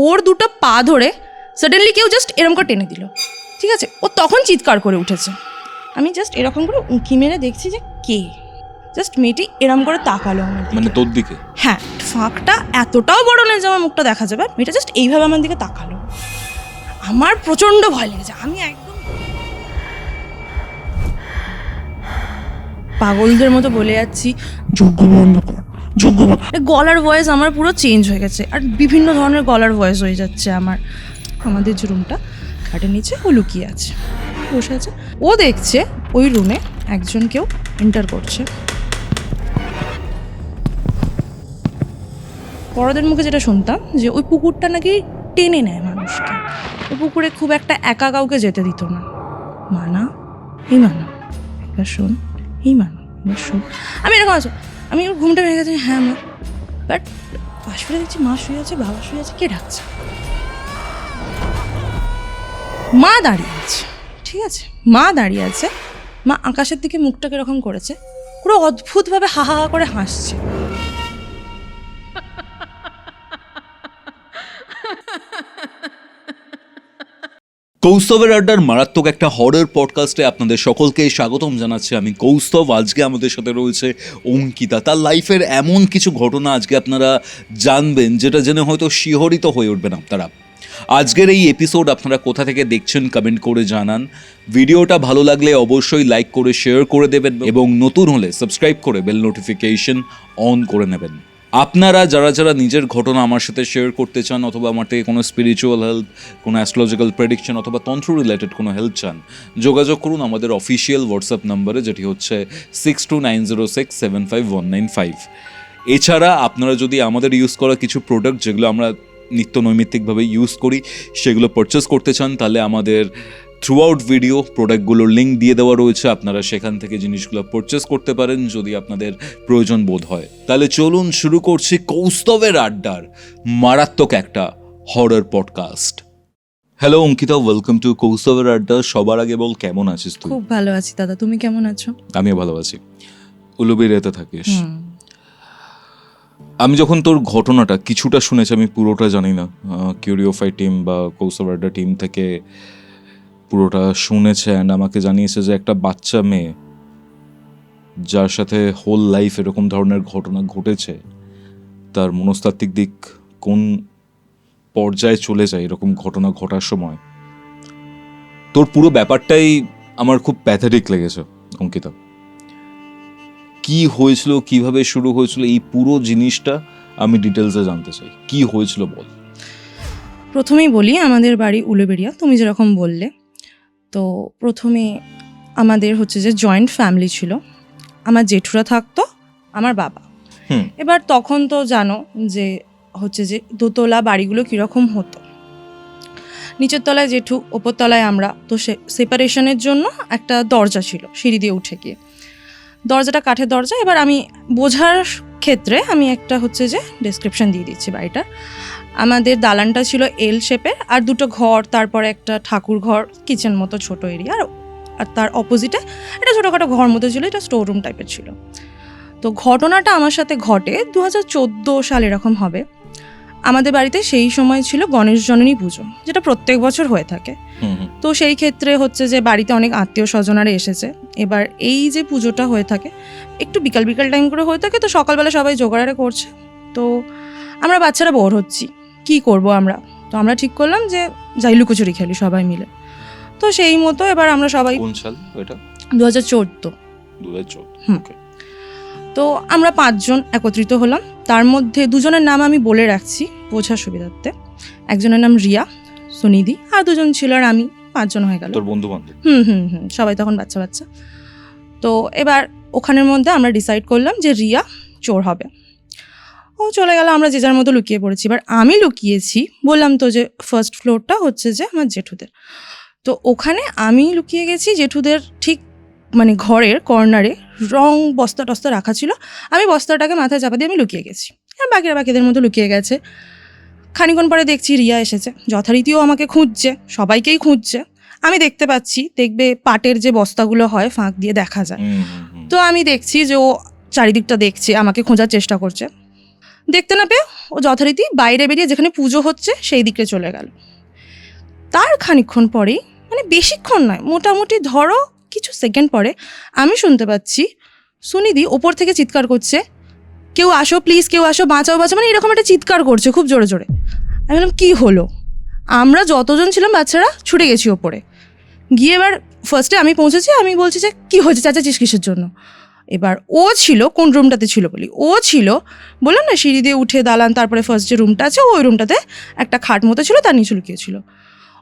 ওর দুটো পা ধরে সাডেনলি কেউ জাস্ট এরম করে টেনে দিল, ঠিক আছে? ও তখন চিৎকার করে উঠেছে। আমি জাস্ট এরকম করে উঁকি মেরে দেখছি যে কে, জাস্ট মেয়েটি এরম করে তাকালো আমার দিকে, মানে তোর দিকে। হ্যাঁ, ফাঁকটা এতটাও বড় নয় যে আমার মুখটা দেখা যাবে। মেয়েটা জাস্ট এইভাবে আমার দিকে তাকালো। আমার প্রচণ্ড ভয় লেগেছে। আমি একদম পাগলদের মতো বলে যাচ্ছি, গলার ভয়েস আমার পুরো চেঞ্জ হয়ে গেছে, আর বিভিন্ন ধরনের গলার ভয়েস হয়ে যাচ্ছে আমার। আমাদের যে রুমটা, খাটের নিচে ও লুকিয়ে আছে, বসে আছে। ও দেখছে ওই রুমে একজন কেউ এন্টার করছে। বড়দের মুখে যেটা শুনতাম যে ওই পুকুরটা নাকি টেনে নেয় মানুষকে, ওই পুকুরে খুব একটা একা কাউকে যেতে দিত না। মানা, এই মানা, একবার শোন, এই মানা, একবার শোন। আমি এরকম আছো, আমি ঘুমটা ভেঙে গেছি, হ্যাঁ মা। বাট পাশ ফিরে দেখছি মা শুয়ে আছে, বাবা শুয়ে আছে, কে ডাকছে? মা দাঁড়িয়ে আছে, ঠিক আছে? মা দাঁড়িয়ে আছে, মা আকাশের দিকে মুখটা কিরকম করেছে, পুরো অদ্ভুতভাবে হা হা করে হাসছে। কৌস্তবের আড্ডার মারাত্মক একটা হরর পডকাস্টে আপনাদের সকলকে স্বাগতম জানাচ্ছি। আমি কৌস্তব। আজকে আমাদের সাথে রয়েছে অঙ্কিতা। তার লাইফের এমন কিছু ঘটনা আজকে আপনারা জানবেন যেটা জেনে হয়তো শিহরিত হয়ে উঠবেন আপনারা। আজকের এই এপিসোড আপনারা কোথা থেকে দেখছেন কমেন্ট করে জানান। ভিডিওটা ভালো লাগলে অবশ্যই লাইক করে শেয়ার করে দেবেন এবং নতুন হলে সাবস্ক্রাইব করে বেল নোটিফিকেশন অন করে নেবেন। আপনারা যারা যারা নিজের ঘটনা আমার সাথে শেয়ার করতে চান, অথবা আমার থেকে কোনো স্পিরিচুয়াল হেল্প, কোনো অ্যাস্ট্রোলজিক্যাল প্রেডিকশন অথবা তন্ত্র রিলেটেড কোনো হেল্প চান, যোগাযোগ করুন আমাদের অফিসিয়াল হোয়াটসঅ্যাপ নাম্বারে, যেটি হচ্ছে 6290675195। এছাড়া আপনারা যদি আমাদের ইউজ করা কিছু প্রোডাক্ট যেগুলো আমরা নিত্য নৈমিত্তিকভাবে ইউজ করি সেগুলো পারচেস করতে চান, তাহলে আমাদের থ্রু আউট ভিডিও প্রোডাক্টগুলোর লিঙ্ক দিয়ে দেওয়া রয়েছে। আপনারা সেখান থেকে জিনিসগুলো পারচেস করতে পারেন যদি আপনাদের প্রয়োজন বোধ হয়। তাহলে চলুন শুরু করছি কৌস্তবের আড্ডার মারাত্মক একটা horror podcast. Hello Ankita, welcome to কৌস্তবের আড্ডা। সবার আগে বল, কেমন আছিস তুই? খুব ভালো আছি দাদা, তুমি কেমন আছো? আমিও ভালো আছি। উলুবেড়িয়াতে থাকিস? আমি যখন তোর ঘটনাটা কিছুটা শুনেছি, আমি পুরোটা জানি না, কিউরিওফাই টিম বা কৌস্তবের আড্ডা টিম থেকে পুরোটা শুনেছে অ্যান্ড আমাকে জানিয়েছে যে একটা বাচ্চা মেয়ে যার সাথে হোল লাইফ এরকম ধরনের ঘটনা ঘটেছে, তার মনস্তাত্ত্বিক দিক কোন পর্যায়ে চলে যায় এরকম ঘটনা ঘটার সময়। তোর পুরো ব্যাপারটাই আমার খুব প্যাথেটিক লেগেছে অঙ্কিতা। কি হয়েছিল, কিভাবে শুরু হয়েছিল, এই পুরো জিনিসটা আমি ডিটেলসে জানতে চাই। কি হয়েছিল বল। প্রথমেই বলি, আমাদের বাড়ি উলুবেড়িয়া, তুমি যেরকম বললে। তো প্রথমে আমাদের হচ্ছে যে জয়েন্ট ফ্যামিলি ছিল। আমার জেঠুরা থাকতো, আমার বাবা। এবার তখন তো জানো যে হচ্ছে যে দোতলা বাড়িগুলো কীরকম হতো। নিচের তলায় জেঠু, ওপর তলায় আমরা। তো সেপারেশনের জন্য একটা দরজা ছিল সিঁড়ি দিয়ে উঠে গিয়ে, দরজাটা কাঠের দরজা। এবার আমি বোঝার ক্ষেত্রে আমি একটা হচ্ছে যে ডেসক্রিপশন দিয়ে দিচ্ছি বাড়িটার। আমাদের দালানটা ছিল এল শেপের, আর দুটো ঘর, তারপরে একটা ঠাকুর ঘর, কিচেন মতো ছোট এরিয়া, আর তার অপোজিটে একটা ছোটোখাটো ঘর মতো ছিল, এটা স্টোর রুম টাইপের ছিল। তো ঘটনাটা আমার সাথে ঘটে 2014 সাল এরকম হবে। আমাদের বাড়িতে সেই সময় ছিল গণেশ জননী পুজো, যেটা প্রত্যেক বছর হয়ে থাকে। তো সেই ক্ষেত্রে হচ্ছে যে বাড়িতে অনেক আত্মীয় স্বজনারা এসেছে। এবার এই যে পুজোটা হয়ে থাকে একটু বিকাল বিকাল টাইম করে হয়ে থাকে, তো সকালবেলা সবাই জোগাড়ারে করছে। তো আমরা বাচ্চারা বোর হচ্ছি, কি করব আমরা? তো আমরা ঠিক করলাম যে যাই লুকোচুরি খেলি সবাই মিলে। তো সেই মতো এবার আমরা সবাই, কোন সাল এটা? 2014। ওকে। তো আমরা 5 জন একত্রিত হলাম। তার মধ্যে 2 জনের নাম আমি বলে রাখছি বোঝার সুবিধার্থে। একজনের নাম রিয়া, সুনিধি, আর 2 জন ছিল, আর আমি, 5 জন হয়ে গেল। তোর বন্ধু বান্ধব? সবাই তখন বাচ্চা বাচ্চা। তো এবার ওখানের মধ্যে আমরা ডিসাইড করলাম যে রিয়া চোর হবে। ও চলে গেল, আমরা যে যার মতো লুকিয়ে পড়েছি। এবার আমি লুকিয়েছি, বললাম তো যে ফার্স্ট ফ্লোরটা হচ্ছে যে আমার জেঠুদের। তো ওখানে আমি লুকিয়ে গেছি জেঠুদের ঠিক মানে ঘরের কর্নারে। রং বস্তা টস্তা রাখা ছিল, আমি বস্তাটাকে মাথায় চাপা দিয়ে আমি লুকিয়ে গেছি, আর বাকিরা বাকিদের মতো লুকিয়ে গেছে। খানিক্ষণ পরে দেখছি রিয়া এসেছে, যথারীতিও আমাকে খুঁজছে, সবাইকেই খুঁজছে। আমি দেখতে পাচ্ছি, দেখবে পাটের যে বস্তাগুলো হয় ফাঁক দিয়ে দেখা যায়, তো আমি দেখছি যে ও চারিদিকটা দেখছে, আমাকে খোঁজার চেষ্টা করছে। দেখতে না পেয়ে ও যথারীতি বাইরে বেরিয়ে যেখানে পুজো হচ্ছে সেই দিকে চলে গেল। তার খানিকক্ষণ পরেই, মানে বেশিক্ষণ নয়, মোটামুটি ধরো কিছু সেকেন্ড পরে আমি শুনতে পাচ্ছি সুনিধি ওপর থেকে চিৎকার করছে, কেউ আসো প্লিজ, কেউ আসো, বাঁচাও বাঁচাও, মানে এরকম একটা চিৎকার করছে খুব জোরে জোরে। আমি বললাম কী হলো? আমরা যতজন ছিলাম বাচ্চারা ছুটে গেছি ওপরে গিয়ে। এবার ফার্স্টে আমি পৌঁছেছি, আমি বলছি যে কী হয়েছে, চাচাচিস কিসের জন্য? এবার ও ছিল কোন রুমটাতে ছিল বলি, ও ছিল বললাম না সিঁড়ি দিয়ে উঠে দালান, তারপরে ফার্স্ট যে রুমটা আছে ওই রুমটাতে একটা খাট মতো ছিল, তার নিচে লুকিয়েছিল।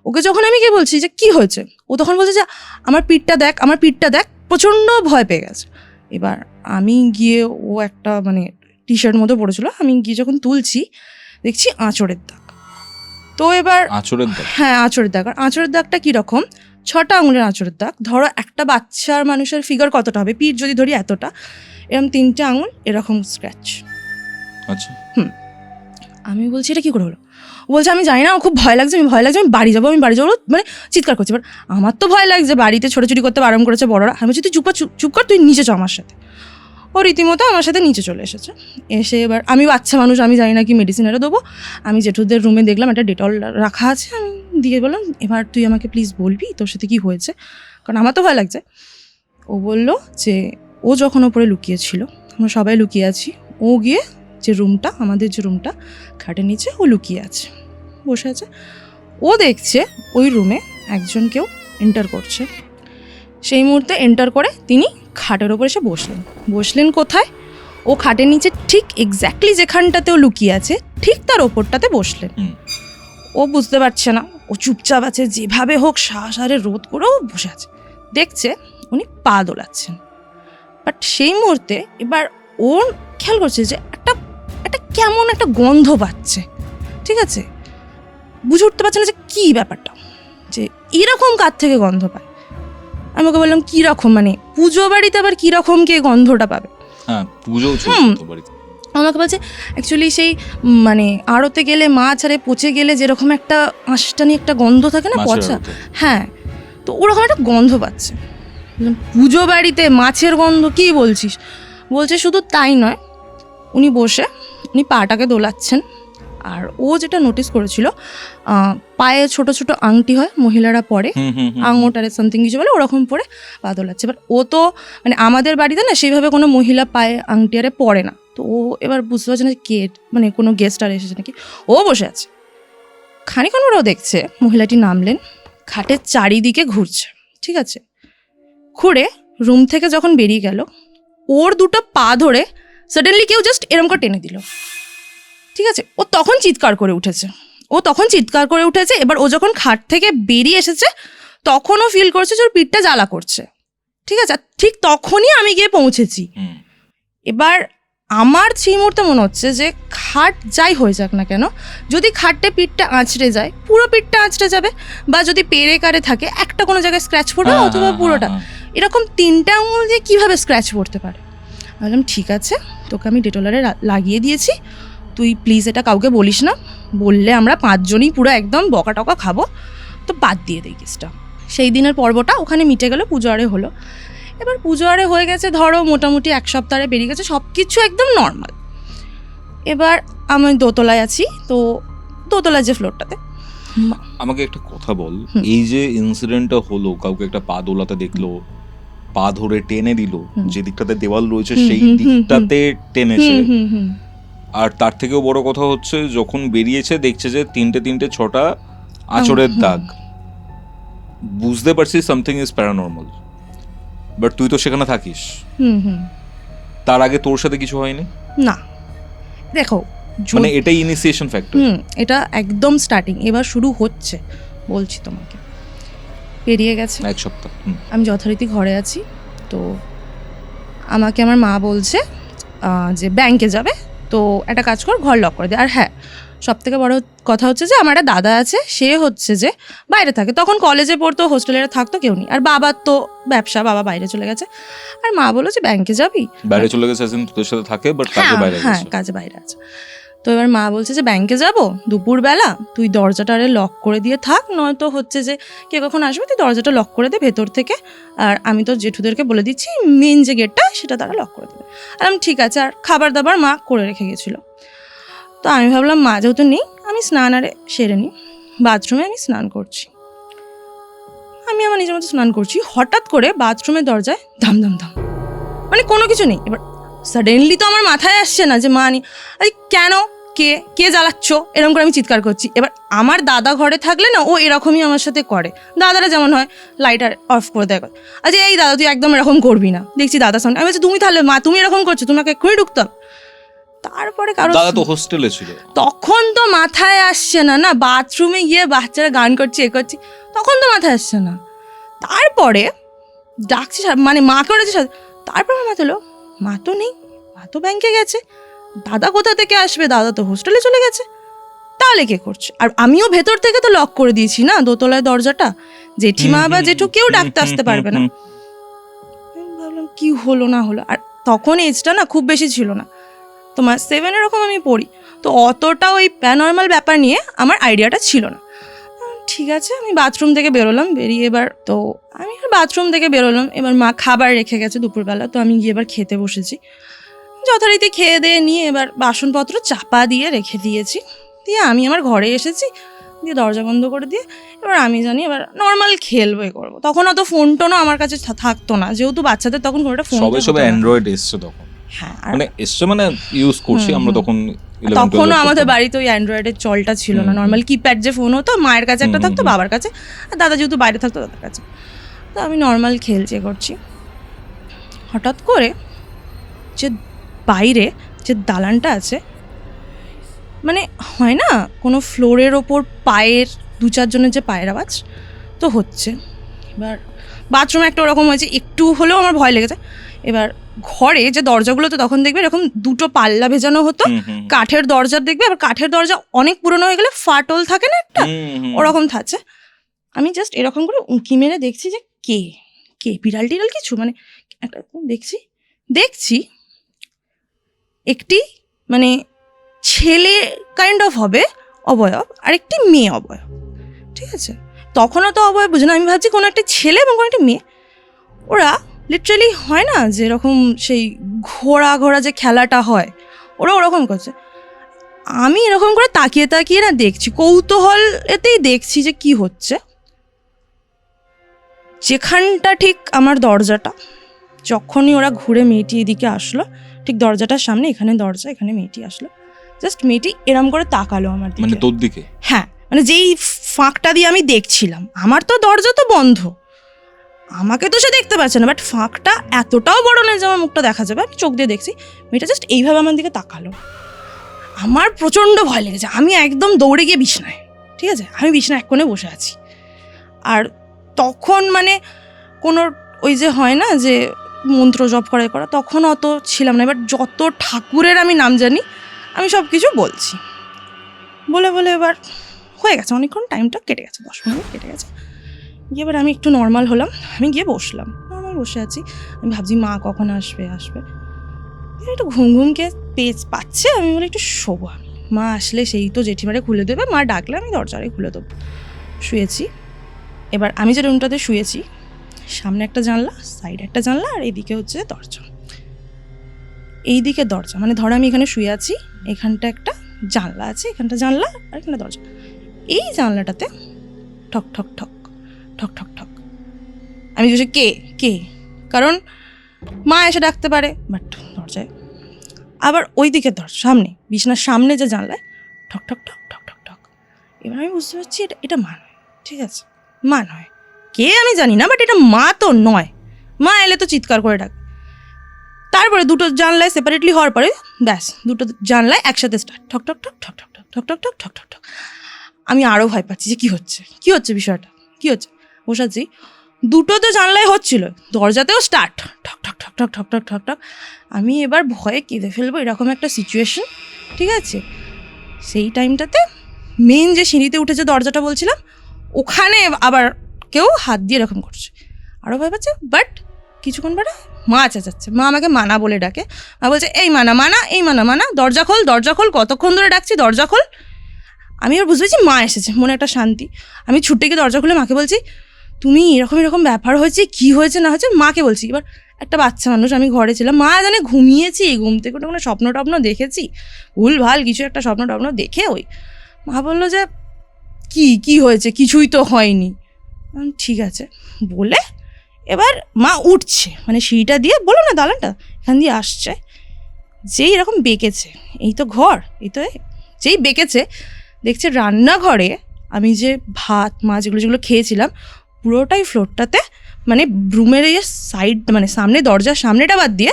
ওকে যখন আমি গিয়ে বলছি যে কী হয়েছে, ও তখন বলছে যে আমার পিঠটা দেখ, আমার পিঠটা দেখ, প্রচণ্ড ভয় পেয়ে গেছে। এবার আমি গিয়ে, ও একটা মানে টি শার্ট মতো পড়েছিল, আমি গিয়ে যখন তুলছি দেখছি আঁচড়ের দাগ। তো এবার আঁচড়ের দাগ? হ্যাঁ আঁচড়ের দাগ। আর আঁচড়ের দাগটা কীরকম, 6টা আঙুলের আঁচড়ের দাগ। ধরো একটা বাচ্চার মানুষের ফিগার কতটা হবে, পিঠ যদি ধরি এতটা, এরকম 3টে আঙুল এরকম স্ক্র্যাচ। আচ্ছা। আমি বলছি এটা কী করে হলো? ও বলছে আমি জানি না, খুব ভয় লাগছে, আমি বাড়ি যাবো, মানে চিৎকার করছি। এবার আমার তো ভয় লাগছে, বাড়িতে ছোটাছুটি করতে বারণ করেছে বড়রা। আমি বলছি তুই চুপ কর, তুই নিচে চ আমার সাথে। ও রীতিমতো আমার সাথে নিচে চলে এসেছে। এসে এবার আমি বাচ্চা মানুষ, আমি জানি না কি মেডিসিন এটা দেবো। আমি জেঠুদের রুমে দেখলাম একটা ডেটল রাখা আছে, আমি দিয়ে বললাম এবার তুই আমাকে প্লিজ বলবি তোর সাথে কী হয়েছে, কারণ আমার তো ভয় লাগছে। ও বলল যে ও যখন ওপরে লুকিয়েছিল, আমরা সবাই লুকিয়ে আছি, ও গিয়ে যে রুমটা, আমাদের যে রুমটা, খাটের নিচে ও লুকিয়ে আছে, বসে আছে। ও দেখছে ওই রুমে একজন কেউ এন্টার করছে। সেই মুহূর্তে এন্টার করে তিনি খাটের ওপর এসে বসলেন কোথায়? ও খাটের নিচে ঠিক এক্স্যাক্টলি যেখানটাতে ও লুকিয়ে আছে ঠিক তার ওপরটাতে বসলেন। ও বুঝতে পারছে না, ও চুপচাপ আছে, যেভাবে হোক সাহসারে রোধ করেও বসে আছে। দেখছে উনি পা দোলাচ্ছেন, বাট সেই মুহূর্তে এবার ও খেয়াল করছে যে একটা কেমন একটা গন্ধ পাচ্ছে, ঠিক আছে? বুঝে উঠতে পারছে না যে কী ব্যাপারটা, যে এরকম কার থেকে গন্ধ পায়। আমি ওকে বললাম কীরকম, মানে পুজো বাড়িতে আবার কীরকম কে গন্ধটা পাবে? হ্যাঁ, পুজো চলছে বাড়িতে। আমাকে বলছে অ্যাকচুয়ালি সেই মানে আড়তে গেলে মাছ আরে পচে গেলে যেরকম একটা আঁশটানি একটা গন্ধ থাকে না, পচা, হ্যাঁ, তো ওরকম একটা গন্ধ পাচ্ছে। পুজো বাড়িতে মাছের গন্ধ কী বলছিস? বলছে শুধু তাই নয়, উনি পাটাকে দোলাচ্ছেন, আর ও যেটা নোটিস করেছিল, পায়ে ছোট ছোট আংটি হয় মহিলারা পরে, আঙুটারে সামথিং কিছু বলে, ওরকম পরে পা দোলাচ্ছে। এবার ও তো মানে আমাদের বাড়িতে না সেইভাবে কোনো মহিলা পায়ে আংটি আরে পরে না, তো ও এবার বুঝতে পারছে না কে, মানে কোনো গেস্ট আর এসেছে নাকি। ও বসে আছে, খানিকক্ষণ পরে ও দেখছে মহিলাটি নামলেন, খাটের চারিদিকে ঘুরছে, ঠিক আছে? ঘুরে রুম থেকে যখন বেরিয়ে গেল, ওর দুটো পা ধরে সাডেনলি কেউ জাস্ট এরম করে টেনে দিল, ঠিক আছে? ও তখন চিৎকার করে উঠেছে। এবার ও যখন খাট থেকে বেরিয়ে এসেছে তখন ও ফিল করছে যে ওর পিঠটা জ্বালা করছে, ঠিক আছে? ঠিক তখনই আমি গিয়ে পৌঁছেছি। এবার আমার সেই মুহূর্তে মনে হচ্ছে যে খাট যাই হয়ে যাক না কেন, যদি খাটে পিঠটা আঁচড়ে যায় পুরো পিঠটা আঁচড়ে যাবে, বা যদি পেরে কারে থাকে একটা কোনো জায়গায় স্ক্র্যাচ পড়বে, অথবা পুরোটা। এরকম 3টে আঙুল দিয়ে কীভাবে স্ক্র্যাচ পড়তে পারে? বললাম ঠিক আছে, তোকে আমি ডেটলারে লাগিয়ে দিয়েছি, তুই প্লিজ এটা কাউকে বলিস না, বললে আমরা 5 জনই পুরো একদম বকা টকা খাবো, তো বাদ দিয়ে দেই কেসটা। সেই দিনের পর্বটা ওখানে মিটে গেল, পুজো আরে হলো। এবার পুজো আরে হয়ে গেছে ধরো মোটামুটি 1 সপ্তাহে বেরিয়ে গেছে, সব কিছু একদম নর্মাল। এবার আমি দোতলায় আছি, তো দোতলার যে ফ্লোরটাতে। আমাকে একটা কথা বল, এই যে ইনসিডেন্টটা হলো, কাউকে একটা পা দোলাতে দেখলো, পা ধরে টেনে দিল, যে দিকটাতে দেওয়াল রয়েছে সেই দিকটাতে টেনেছে, আর তার থেকেও বড় কথা হচ্ছে যখন বেরিয়েছে দেখছে যে 3টে 6টা আঁচড়ের দাগ। বুঝতে পারছি সামথিং ইজ প্যারানর্মাল, বাট তুই তো সেখানে থাকিস, তার আগে তোর সাথে কিছু হয়নি? না, দেখো মানে এটাই ইনিশিয়েশন ফ্যাক্টর। এটা একদম স্টার্টিং, এবার শুরু হচ্ছে বলছি তোমাকে। পেরিয়ে গেছে 1 সপ্তাহ, আমি যথারীতি ঘরে আছি, তো আমাকে আমার মা বলছে যে ব্যাংকে যাবে, তো একটা কাজ কর, ঘর লক করে দে। আর হ্যাঁ, সব থেকে বড় কথা হচ্ছে যে আমার একটা দাদা আছে, সে হচ্ছে যে বাইরে থাকে, তখন কলেজে পড়তো, হোস্টেলে থাকতো, কেউ নেই। আর বাবার তো ব্যবসা, বাবা বাইরে চলে গেছে। আর মা বললো যে ব্যাংকে যাবি, বাইরে চলে গেছে, তোদের সাথে থাকে বাট কাজে বাইরে গেছে। হ্যাঁ, কাজে বাইরে আছে। তো এবার মা বলছে যে ব্যাংকে যাব দুপুরবেলা, তুই দরজাটারে লক করে দিয়ে থাক, নয়তো হচ্ছে যে কে কখন আসবে, তুই দরজাটা লক করে দে ভেতর থেকে, আর আমি তো জেঠুদেরকে বলে দিচ্ছি মেন যে গেটটা সেটা তারা লক করে দেবে। আর আমি ঠিক আছে। আর খাবার দাবার মা করে রেখে গেছিলো। তো আমি ভাবলাম মা যেহেতু নেই, আমি স্নান আরে সেরে নিই। বাথরুমে আমি স্নান করছি, আমি আমার নিজের মতো স্নান করছি, হঠাৎ করে বাথরুমের দরজায় ধাম ধাম ধাম, মানে কোনো কিছু নেই। এবার সাডেনলি তো আমার মাথায় আসছে না যে মা নেই, আরে কেন, কে কে জ্বালাচ্ছ, এরকম করে আমি চিৎকার করছি। এবার আমার দাদা ঘরে থাকলে না ও এরকমই আমার সাথে করে, দাদারা যেমন হয় লাইটার অফ করে দেয়, আচ্ছা এই দাদা তুই একদম এরকম করবি না, দেখছি দাদার সামনে। আমি বলছি তুমি তাহলে মা তুমি এরকম করছো, তোমাকে এক্ষুনি ঢুকতে হবে। তারপরে কারো দাদা তো হোস্টেলে ছিল, তখন তো মাথায় আসছে না, না বাথরুমে গিয়ে বাচ্চারা গান করছে এ করছি, তখন তো মাথায় আসছে না। তারপরে ডাকছি মানে মাকে ওরা, তারপর আমার মাথা হলো মা তো নেই, মা তো ব্যাংকে গেছে, দাদা কোথা থেকে আসবে, দাদা তো হোস্টেলে চলে গেছে, তাহলে কে করছে? আর আমিও ভেতর থেকে তো লক করে দিয়েছি না দোতলায় দরজাটা, জেঠিমা বা জেঠু কেউ ডাকতে আসতে পারবে না। আমি ভাবলাম কি হলো না হলো, আর তখন এজটা না খুব বেশি ছিল না, তোমার 7 এরকম আমি পড়ি, তো অতটা ওই প্যানর্মাল ব্যাপার নিয়ে আমার আইডিয়াটা ছিল না। ঠিক আছে, আমি বাথরুম থেকে বেরোলাম, বেরিয়ে এবার তো আমি বাথরুম থেকে বেরোলাম, এবার মা খাবার রেখে গেছে দুপুরবেলা, তো আমি গিয়ে এবার খেতে বসেছি, যথারীতি খেয়ে দিয়ে নিয়ে এবার বাসনপত্র চাপা দিয়ে রেখে দিয়েছি, দিয়ে আমি আমার ঘরে এসেছি, দিয়ে দরজা বন্ধ করে দিয়ে এবার আমি জানি এবার নর্মাল খেলবো এ করবো। তখন অত ফোন টোনও আমার কাছে থাকতো না, যেহেতু বাচ্চাদের তখন কোনোটা ফোন, সবে সবে অ্যান্ড্রয়েড এসছে তখন, হ্যাঁ মানে এসছে মানে ইউজ করছি আমরা তখন। তখনও আমাদের বাড়িতে ওই অ্যান্ড্রয়েডের চলটা ছিল না, নর্মাল কিপ্যাড যে ফোন হতো, মায়ের কাছে একটা থাকতো, বাবার কাছে, আর দাদা যেহেতু বাইরে থাকতো দাদার কাছে। তো আমি নর্মাল খেলছে করছি, হঠাৎ করে যে বাইরে যে দালানটা আছে, মানে হয় না কোনো ফ্লোরের ওপর পায়ের 2-4 জনের যে পায়ের আওয়াজ তো হচ্ছে। এবার বাথরুমে একটা ওরকম হয়েছে, একটু হলেও আমার ভয় লেগেছে। এবার ঘরে যে দরজাগুলো তো তখন দেখবে এরকম 2টো পাল্লা ভেজানো হতো, কাঠের দরজার দেখবে, আবার কাঠের দরজা অনেক পুরনো হয়ে গেলে ফাটল থাকে না একটা, ওরকম থাকছে। আমি জাস্ট এরকম করে উঁকি মেরে দেখছি যে কে কে বিড়াল টিড়াল কিছু, মানে একটা দেখছি একটি মানে ছেলে কাইন্ড অফ হবে অবয়ব, আর একটি মেয়ে অবয়ব, ঠিক আছে? তখনও তো অবয়ব বুঝে না, আমি ভাবছি কোনো একটা ছেলে এবং কোনো একটা মেয়ে। ওরা লিটারালি হয় না যে এরকম সেই ঘোড়া যে খেলাটা হয়, ওরা ওরকম করছে। আমি এরকম করে তাকিয়ে তাকিয়ে না দেখছি, কৌতূহল এতেই দেখছি যে কি হচ্ছে। যেখানটা ঠিক আমার দরজাটা, যখনই ওরা ঘুরে মেয়েটি এদিকে আসলো, ঠিক দরজাটার সামনে, এখানে দরজা, এখানে মেয়েটি আসলো, জাস্ট মেয়েটি এরম করে তাকালো আমার দিকে, মানে তোর দিকে, হ্যাঁ, মানে যেই ফাঁকটা দিয়ে আমি দেখছিলাম, আমার তো দরজা তো বন্ধ, আমাকে তো সে দেখতে পাচ্ছে না, বাট ফাঁকটা এতটাও বড় নয় যে আমার মুখটা দেখা যাবে, আমি চোখ দিয়ে দেখছি, মেয়েটা জাস্ট এইভাবে আমার দিকে তাকালো। আমার প্রচণ্ড ভয় লেগেছে, আমি একদম দৌড়ে গিয়ে বিছনায়, ঠিক আছে, আমি বিছনায় এক কোণে বসে আছি। আর তখন মানে কোনো ওই যে হয় না যে মন্ত্র জপ করা, তখন অত ছিলাম না। এবার যত ঠাকুরের আমি নাম জানি আমি সব কিছু বলছি, বলে এবার হয়ে গেছে, অনেকক্ষণ টাইমটা কেটে গেছে, 10 মিনিট কেটে গেছে। গিয়ে এবার আমি একটু নর্মাল হলাম, আমি গিয়ে বসলাম, নর্মাল বসে আছি, আমি ভাবছি মা কখন আসবে। একটু ঘুমকে পাচ্ছে, আমি বলে একটু শোবো, আমি মা আসলে সেই তো জেঠিমারে খুলে দেবে, মা ডাকলে আমি দরজারে খুলে দেবো। শুয়েছি, এবার আমি যে রুমটাতে শুয়েছি, সামনে একটা জানলা, সাইডে একটা জানলা, আর এইদিকে হচ্ছে দরজা। এইদিকে দরজা মানে ধরো আমি এখানে শুয়ে আছি, এখানটা একটা জানলা আছে, এখানটা জানলা আর এখানে দরজা। এই জানলাটাতে ঠক ঠক ঠক ঠক ঠক ঠক, আমি বুঝি কে, কারণ মা এসে ডাকতে পারে, বাট দরজায় আবার ওই দিকের দরজা সামনে, বিছানার সামনে যে জানলায় ঠক ঠক ঠক ঠক ঠক ঠক। এবার আমি বুঝতে পারছি এটা মা নয়, ঠিক আছে, মা নয়, কে আমি জানি না, বাট এটা মা তো নয়, মা এলে তো চিৎকার করে ডাক। তারপরে 2টো জানলায় সেপারেটলি হওয়ার পরে ব্যাস 2টো জানলায় একসাথে স্টার্ট, ঠক ঠক ঠক ঠক ঠক ঠক ঠক ঠক ঠক ঠক ঠক। আমি আরও ভয় পাচ্ছি যে কী হচ্ছে বিষয়টা, কী হচ্ছে। বসাচ্ছি, 2টো তো জানলায় হচ্ছিল, দরজাতেও স্টার্ট, ঠক ঠক ঠক ঠক ঠক ঠক ঠক ঠক। আমি এবার ভয়ে কেঁদে ফেলবো এরকম একটা সিচুয়েশন, ঠিক আছে। সেই টাইমটাতে মেন যে সিঁড়িতে উঠেছে দরজাটা বলছিলাম, ওখানে আবার কেউ হাত দিয়ে এরকম করছে, আরও ভয় পাচ্ছে। বাট কিছুক্ষণ পরে মা চেঁচাচ্ছে, মা আমাকে মানা বলে ডাকে, মা বলছে এই মানা, দরজা খোল, কতক্ষণ ধরে ডাকছি, দরজা খোল। আমি এবার বুঝতে পারছি মা এসেছে, মনে একটা শান্তি। আমি ছুটে গিয়ে দরজা খুলে মাকে বলছি তুমি এরকম এরকম ব্যাপার হয়েছে, কি হয়েছে না হয়েছে মাকে বলছি। এবার একটা বাচ্চা মানুষ, আমি ঘরে ছিলাম, মা জানে ঘুমিয়েছি, ঘুম থেকে উঠে কোনো স্বপ্ন টপ্ন দেখেছি, ভুল ভাল কিছু একটা স্বপ্ন টপ্ন দেখে ওই মা বললো যে কি হয়েছে, কিছুই তো হয়নি। ঠিক আছে বলে এবার মা উঠছে, মানে সিঁড়িটা দিয়ে, বলো না দালানটা, এখান দিয়ে আসছে, যেই এরকম বেঁকেছে, এই তো ঘর, এই তো যেই বেঁকেছে দেখছে রান্নাঘরে আমি যে ভাত মাছ যেগুলো খেয়েছিলাম পুরোটাই ফ্লোরটাতে, মানে রুমের এই সাইড, মানে সামনে দরজার সামনেটা বাদ দিয়ে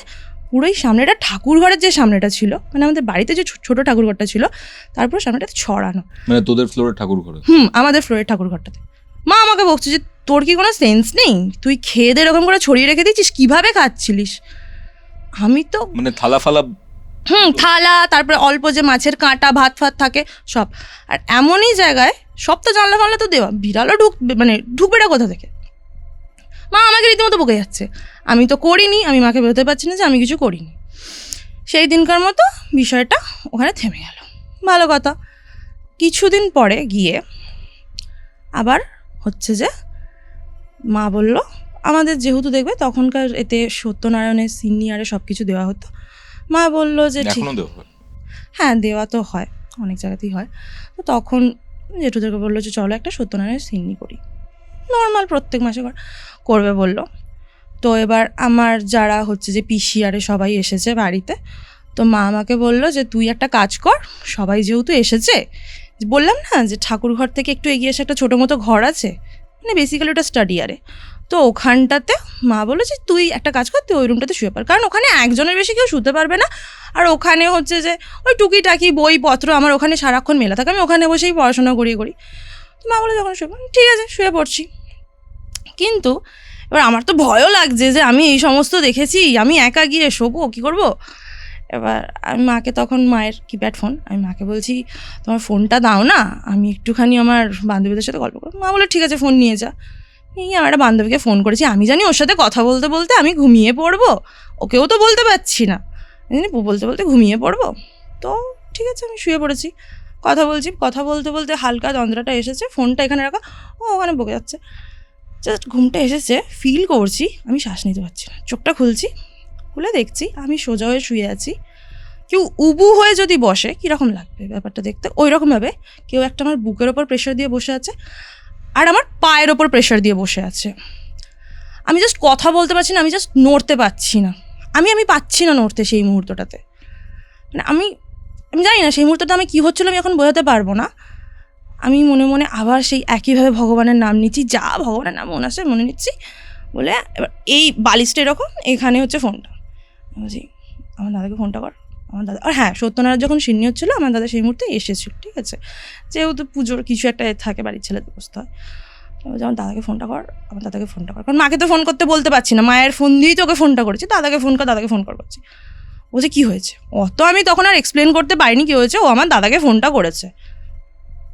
পুরোই সামনেটা ঠাকুর ঘরের যে সামনেটা ছিল, মানে আমাদের বাড়িতে যে ছোট ঠাকুর ঘরটা ছিল তারপর সামনেটাতে ছড়ানো। মানে তোদের ফ্লোরে ঠাকুর ঘরে? আমাদের ফ্লোরের ঠাকুর ঘরটাতে। মা আমাকে বকছে যে তোর কি কোনো সেন্স নেই, তুই খেয়ে দিয়ে এরকম করে ছড়িয়ে রেখে দিচ্ছিস, কিভাবে খাচ্ছিলিস? আমি তো মানে থালা ফালা, থালা, তারপরে অল্প যে মাছের কাঁটা ভাত ফাত থাকে সব, আর এমনই জায়গায় সব তো জানলা ফানলা তো দেওয়া, বিড়ালও ঢুকবেটা কোথা থেকে? মা আমাকে রীতিমতো বকে যাচ্ছে, আমি তো করিনি, আমি মাকে বলতে পারছি না যে আমি কিছু করিনি। সেই দিনকার মতো বিষয়টা ওখানে থেমে গেল, ভালো কথা। কিছুদিন পরে গিয়ে আবার হচ্ছে যে মা বলল, আমাদের যেহেতু দেখবে তখনকার এতে সত্যনারায়ণের সিনিয়রে সব কিছু দেওয়া হতো, মা বলল যে ঠিক, হ্যাঁ দেওয়া তো হয়, অনেক জায়গাতেই হয়। তো তখন জেঠুদেরকে বললো যে চলো একটা সত্যনারায়ণের সিন্নি করি, নর্মাল প্রত্যেক মাসে করবে বললো। তো এবার আমার যারা হচ্ছে যে পিসিআরে সবাই এসেছে বাড়িতে, তো মা আমাকে বললো যে তুই একটা কাজ কর, সবাই যেহেতু এসেছে, বললাম না যে ঠাকুর ঘর থেকে একটু এগিয়ে এসে একটা ছোটো মতো ঘর আছে, মানে বেসিক্যালি ওটা স্টাডি আরে, তো ওখানটাতে মা বললো যে তুই একটা কাজ কর, তুই ওই রুমটাতে শুয়ে পার, কারণ ওখানে একজনের বেশি কেউ শুতে পারবে না, আর ওখানে হচ্ছে যে ওই টুকিটাকি বইপত্র আমার ওখানে সারাক্ষণ মেলা থাকে, আমি ওখানে বসেই পড়াশোনা করি। তো মা বলে যখন শুয়ে ঠিক আছে শুয়ে পড়ছি, কিন্তু এবার আমার তো ভয়ও লাগছে যে আমি এই সমস্ত দেখেছি, আমি একা গিয়ে শোবো, কী করবো? এবার আমি মাকে তখন, মায়ের কিপ্যাড ফোন, আমি মাকে বলছি তোমার ফোনটা দাও না, আমি একটুখানি আমার বান্ধবীদের সাথে গল্প করবো। মা বলে ঠিক আছে ফোন নিয়ে যা। নিয়ে আমার একটা বান্ধবীকে ফোন করেছি, আমি জানি ওর সাথে কথা বলতে বলতে আমি ঘুমিয়ে পড়বো, ওকেও তো বলতে পারছি না, জানি বলতে বলতে ঘুমিয়ে পড়বো। তো ঠিক আছে আমি শুয়ে পড়েছি, কথা বলছি, কথা বলতে বলতে হালকা যন্ত্রটা এসেছে, ফোনটা এখানে রাখা, ও ওখানে বকে যাচ্ছে, জাস্ট ঘুমটা এসেছে, ফিল করছি আমি শ্বাস নিতে পারছি না, চোখটা খুলে দেখছি আমি সোজা হয়ে শুয়ে আছি, কেউ উবু হয়ে যদি বসে কীরকম লাগবে ব্যাপারটা দেখতে, ওই রকমভাবে কেউ একটা আমার বুকের ওপর প্রেশার দিয়ে বসে আছে আর আমার পায়ের ওপর প্রেশার দিয়ে বসে আছে। আমি জাস্ট কথা বলতে পারছি না, আমি জাস্ট নড়তে পারছি না, আমি পাচ্ছি না নড়তে সেই মুহূর্তটাতে, মানে আমি জানি না সেই মুহূর্তটা আমি কী হচ্ছিলো আমি এখন বোঝাতে পারবো না। আমি মনে মনে আবার সেই একইভাবে ভগবানের নাম নিচ্ছি, যা ভগবানের নাম মনে আসে মনে নিচ্ছি, বলে এবার এই বালিশটা এরকম, এখানে হচ্ছে ফোনটা, বলছি আমার দাদাকে ফোনটা কর, আমার দাদা, আর হ্যাঁ সত্যনারায়ণ যখন সিন্নি হচ্ছিলো আমার দাদা সেই মুহূর্তে এসেছিল, ঠিক আছে, যেহেতু পুজোর কিছু একটা থাকে বাড়ির ছেলেদের বসতে হয়, আমার দাদাকে ফোনটা কর, আমার দাদাকে ফোনটা কর, কারণ মাকে তো ফোন করতে বলতে পারছি না, মায়ের ফোন দিয়েই তোকে ফোনটা করেছি, দাদাকে ফোন কর করছি। বলছে কী হয়েছে, অত আমি তখন আর এক্সপ্লেন করতে পারিনি কী হয়েছে, ও আমার দাদাকে ফোনটা করেছে,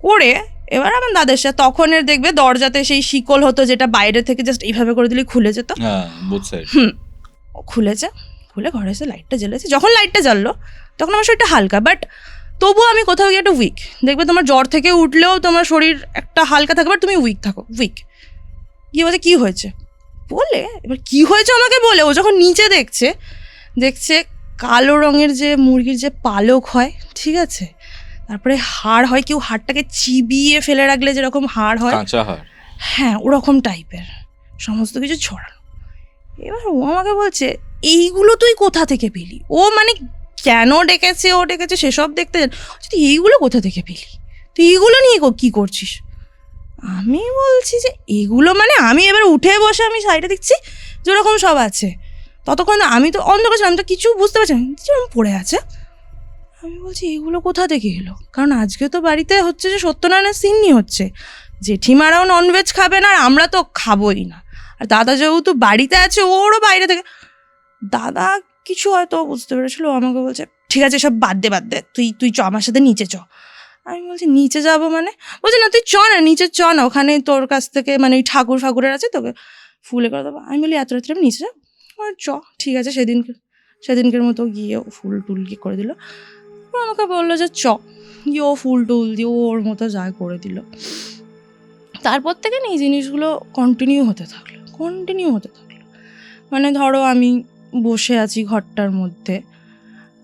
করে এবার আমার দাদার সাথে তখনের দেখবে দরজাতে সেই শিকল হতো যেটা বাইরে থেকে জাস্ট এইভাবে করে দিলেই খুলে যেত, খুলেছে, খুলে ঘরে এসে লাইটটা জ্বেলেছে, যখন লাইটটা জ্বললো তখন আমার শরীরটা হালকা, বাট তবুও আমি কোথাও গিয়ে একটা উইক, দেখবে তোমার জ্বর থেকে উঠলেও তোমার শরীর একটা হালকা থাকে, বাট তুমি উইক থাকো, উইক। কী বলছে কী হয়েছে বলে, এবার কী হয়েছে আমাকে বলে, ও যখন নিচে দেখছে কালো রঙের যে মুরগির যে পালক হয়, ঠিক আছে, তারপরে হাড় হয়, কেউ হাড়টাকে চিবিয়ে ফেলে রাখলে যেরকম হাড় হয়, হ্যাঁ ওরকম টাইপের সমস্ত কিছু ছড়ানো। এবার ও আমাকে বলছে এইগুলো তুই কোথা থেকে পেলি, ও মানে কেন ডেকেছে সেসব দেখতে, যদি এইগুলো কোথা থেকে পেলি, তুই এইগুলো নিয়ে কী করছিস? আমি বলছি যে এগুলো মানে, আমি এবার উঠে বসে আমি সাইডে দেখছি যেরকম সব আছে, ততক্ষণ আমি তো অন্ধকার ছিলাম, আমি তো কিছু বুঝতে পারছি না, যেরকম পড়ে আছে। আমি বলছি এগুলো কোথা থেকে এলো, কারণ আজকে তো বাড়িতে হচ্ছে যে সত্যনারায়ণের সিন্নি হচ্ছে, জেঠিমারাও ননভেজ খাবে না আর আমরা তো খাবোই না, আর দাদা যেহেতু বাড়িতে আছে ওরও বাইরে থেকে, দাদা কিছু হয়তো বুঝতে পেরেছিল, আমাকে বলছে ঠিক আছে সব বাদ দে তুই চ আমার সাথে নিচে চ। আমি বলছি নিচে যাবো মানে, বলছি না তুই চ না নিচে চ না, ওখানে তোর কাছ থেকে মানে ওই ঠাকুরের আছে তোকে ফুলে করে দেবো। আমি বলি এত রাত্রে আমি নিচে যাবো, আর চ ঠিক আছে, সেদিনকের মতো গিয়ে ফুল টুল গিয়ে করে দিল, আমাকে বললো যে চ, গিয়ে ও ফুল টুল দিয়ে ওর মতো যা করে দিল, তারপর থেকে না এই জিনিসগুলো কন্টিনিউ হতে থাকলো। মানে ধরো আমি বসে আছি ঘরটার মধ্যে,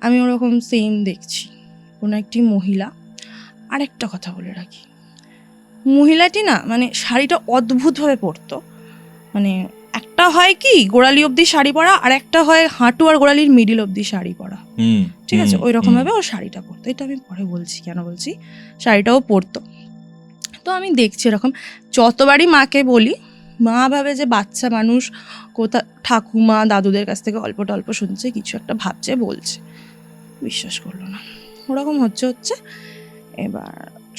আমি ওরকম সেম দেখছি কোনো একটি মহিলা। আরেকটা কথা বলে রাখি, মহিলাটি না মানে শাড়িটা অদ্ভুতভাবে পরতো। মানে একটা হয় কি গোড়ালি অবধি শাড়ি পরা, আর একটা হয় হাঁটু আর গোড়ালির মিডিল অবধি শাড়ি পরা, ঠিক আছে? ওই রকমভাবে ও শাড়িটা পরতো। এটা আমি পরে বলছি কেন বলছি, শাড়িটাও পরতো। তো আমি দেখছি এরকম, যতবারই মাকে বলি মা ভাবে যে বাচ্চা মানুষ কোথা ঠাকুমা দাদুদের কাছ থেকে অল্প টল্প শুনছে, কিছু একটা ভাবছে বলছে, বিশ্বাস করলো না। ওরকম হচ্ছে এবার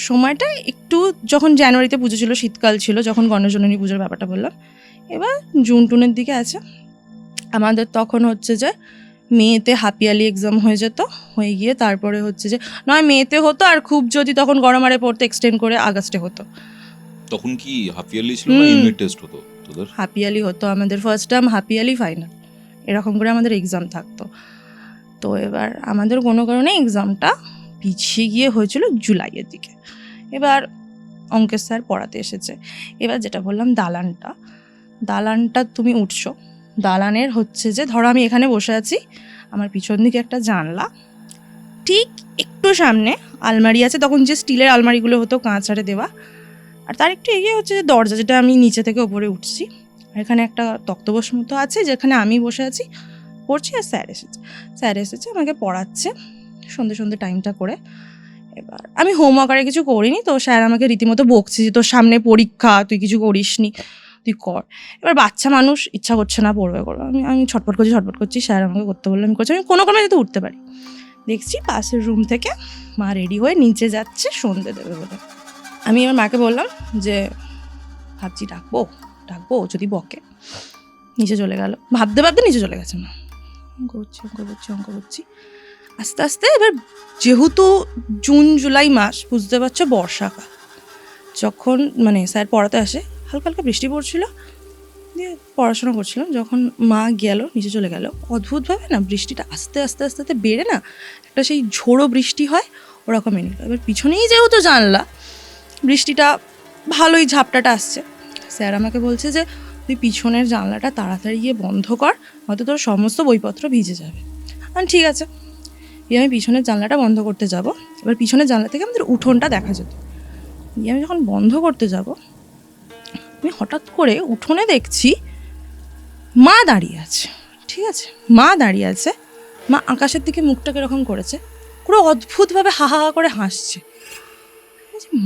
সময়টা একটু যখন জানুয়ারিতে পুজো ছিল, শীতকাল ছিল, যখন গণেশজননী পুজোর ব্যাপারটা বললাম, এবার জুন টুনের দিকে আছে। আমাদের তখন হচ্ছে যে মেতে হাফ ইয়ারলি এক্সাম হয়ে যেত, হয়ে গিয়ে তারপরে হচ্ছে যে নয় মেতে হতো, আর খুব যদি তখন গরমারে পড়তে এক্সটেন্ড করে আগস্টে হতো। তখন কি হাফ ইয়ারলি ছিল না ইউনিট টেস্ট হতো তোদের? হাফ ইয়ারলি হতো আমাদের, first term half yearly final, এরকম করে আমাদের এক্সাম থাকতো। তো এবার আমাদের কোনো কারণে এক্সামটা পিছিয়ে গিয়ে হয়েছিল জুলাইয়ের দিকে। এবার অঙ্কেশ স্যার পড়াতে এসেছে। এবার যেটা বললাম দালানটা তুমি উঠছো, দালানের হচ্ছে যে ধরো আমি এখানে বসে আছি, আমার পিছন দিকে একটা জানলা, ঠিক একটু সামনে আলমারি আছে, তখন যে স্টিলের আলমারিগুলো হতো কাঁচারে দেওয়া, আর তার একটু এগিয়ে হচ্ছে যে দরজা, যেটা আমি নিচে থেকে ওপরে উঠছি। আর এখানে একটা তক্তপোষ মতো আছে যেখানে আমি বসে আছি পড়ছি, আর স্যার এসেছে আমাকে পড়াচ্ছে সন্ধে টাইমটা করে। এবার আমি হোমওয়ার্ক আর কিছু করিনি, তো স্যার আমাকে রীতিমতো বকছে যে তোর সামনে পরীক্ষা, তুই কিছু করিসনি, তুই কর। এবার বাচ্চা মানুষ ইচ্ছা করছে না পড়বে। আমি ছটফট করছি, স্যার আমাকে করতে বললো, আমি করছি, আমি কোনো যাতে উঠতে পারি। দেখছি পাশের রুম থেকে মা রেডি হয়ে নিচে যাচ্ছে সন্ধে দেবে বলে। আমি আমার মাকে বললাম যে ভাবছি ডাকবো যদি বকে। নিচে চলে গেল, ভাবতে নিচে চলে গেছে মা। অঙ্ক করছি আস্তে আস্তে। এবার যেহেতু জুন জুলাই মাস, বুঝতে পারছো বর্ষাকাল, যখন মানে স্যার পড়াতে আসে, হালকা বৃষ্টি পড়ছিল, দিয়ে পড়াশোনা করছিলাম, যখন মা গেল নিচে চলে গেল, অদ্ভুতভাবে না বৃষ্টিটা আস্তে বেড়ে না একটা সেই ঝোড়ো বৃষ্টি হয় ওরকম এনে। এবার পিছনেই যেহেতু জানলা, বৃষ্টিটা ভালোই ঝাপটাটা আসছে। স্যার আমাকে বলছে যে তুই পিছনের জানলাটা তাড়াতাড়ি গিয়ে বন্ধ কর, হয়তো তোর সমস্ত বইপত্র ভিজে যাবে। ঠিক আছে, আমি পিছনের জানলাটা বন্ধ করতে যাব। এবার পিছনের জানলা থেকে আমাদের উঠোনটা দেখা যেত। আমি যখন বন্ধ করতে যাব, আমি হঠাৎ করে উঠোনে দেখছি মা দাঁড়িয়ে আছে, ঠিক আছে? মা আকাশের দিকে মুখটাকে এরকম করেছে, পুরো অদ্ভুতভাবে হা করে হাসছে।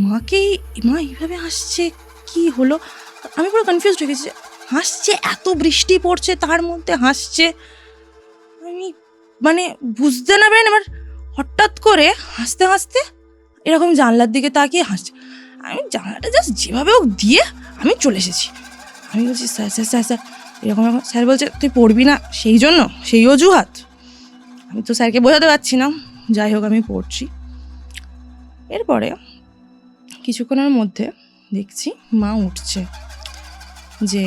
মা এইভাবে হাসছে, কি হলো? আমি পুরো কনফিউজড হয়ে গেছি, হাসছে, এত বৃষ্টি পড়ছে তার মধ্যে হাসছে। আমি মানে বুঝতে না পারেন, এবার হঠাৎ করে হাসতে এরকম জানলার দিকে তাকিয়ে হাসছে। আমি জানলাটা জাস্ট যেভাবে হোক দিয়ে আমি চলে এসেছি। আমি বলছি স্যার এরকম। স্যার বলছে তুই পড়বি না সেই অজুহাত। আমি তো স্যারকে বোঝাতে পারছি না, যাই হোক আমি পড়ছি। এরপরে কিছুক্ষণের মধ্যে দেখছি মা উঠছে, যে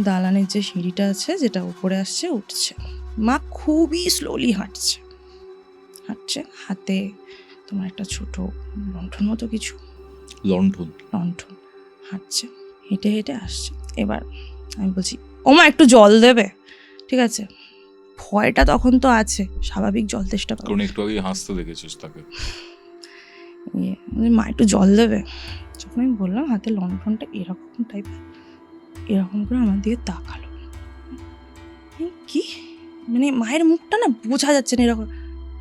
দালানের যে সিঁড়িটা আছে যেটা উপরে আসছে উঠছে। মা খুবই স্লোলি হাঁটছে, হাতে তোমার একটা ছোট লণ্ঠন মতো কিছু, লণ্ঠন হাঁটছে, হেঁটে আসছে। এবার আমি বলছি ওমা একটু জল দেবে, ঠিক আছে? ভয়টা তখন তো আছে, স্বাভাবিক জল তেষ্টা পাবো, কারণ একটু আগে হাসতে দেখেছিস তাকে। মা একটু জল দেবে। যখন আমি বললাম হাতে লণ্ঠনটা এরকম টাইপের, এরকম করে আমার দিকে তাকালো। কি মানে মায়ের মুখটা না বোঝা যাচ্ছে না, এরকম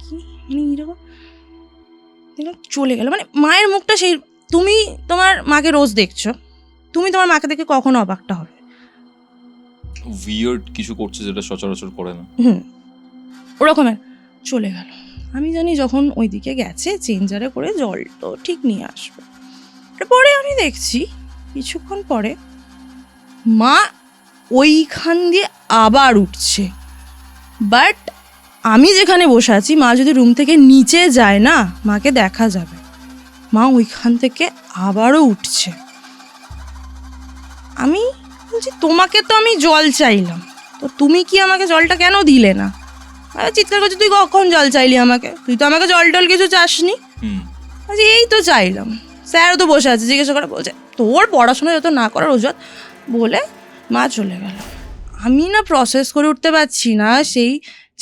কি মানে এরকম চলে গেল। মানে মায়ের মুখটা সেই, তুমি তোমার মাকে রোজ দেখছো, তুমি তোমার মাকে দেখে কখনো অবাকটা হবে? উইয়ার্ড কিছু করছে যেটা সচরাচর করে না। ওরকমের চলে গেল। আমি জানি যখন ওইদিকে গেছে চেঞ্জারে করে জল তো ঠিক নিয়ে আসবে। তারপরে আমি দেখছি কিছুক্ষণ পরে মা ওইখান দিয়ে আবার উঠছে, বাট আমি যেখানে বসে আছি, মা যদি রুম থেকে নিচে যায় না মাকে দেখা যাবে, মা ওইখান থেকে আবারও উঠছে। আমি বলছি তোমাকে তো আমি জল চাইলাম, তো তুমি কি আমাকে জলটা কেন দিলে না? চিৎকার করছি তুই কখন জল চাইলি আমাকে, তুই তো আমাকে জল টল কিছু চাসনি। এই তো চাইলাম। স্যারও তো বসে আছে, জিজ্ঞাসা করে বলছে তোর পড়াশোনা যত না করার অজুহাত বলে মা চলে গেল। আমি না প্রসেস করে উঠতে পারছি না সেই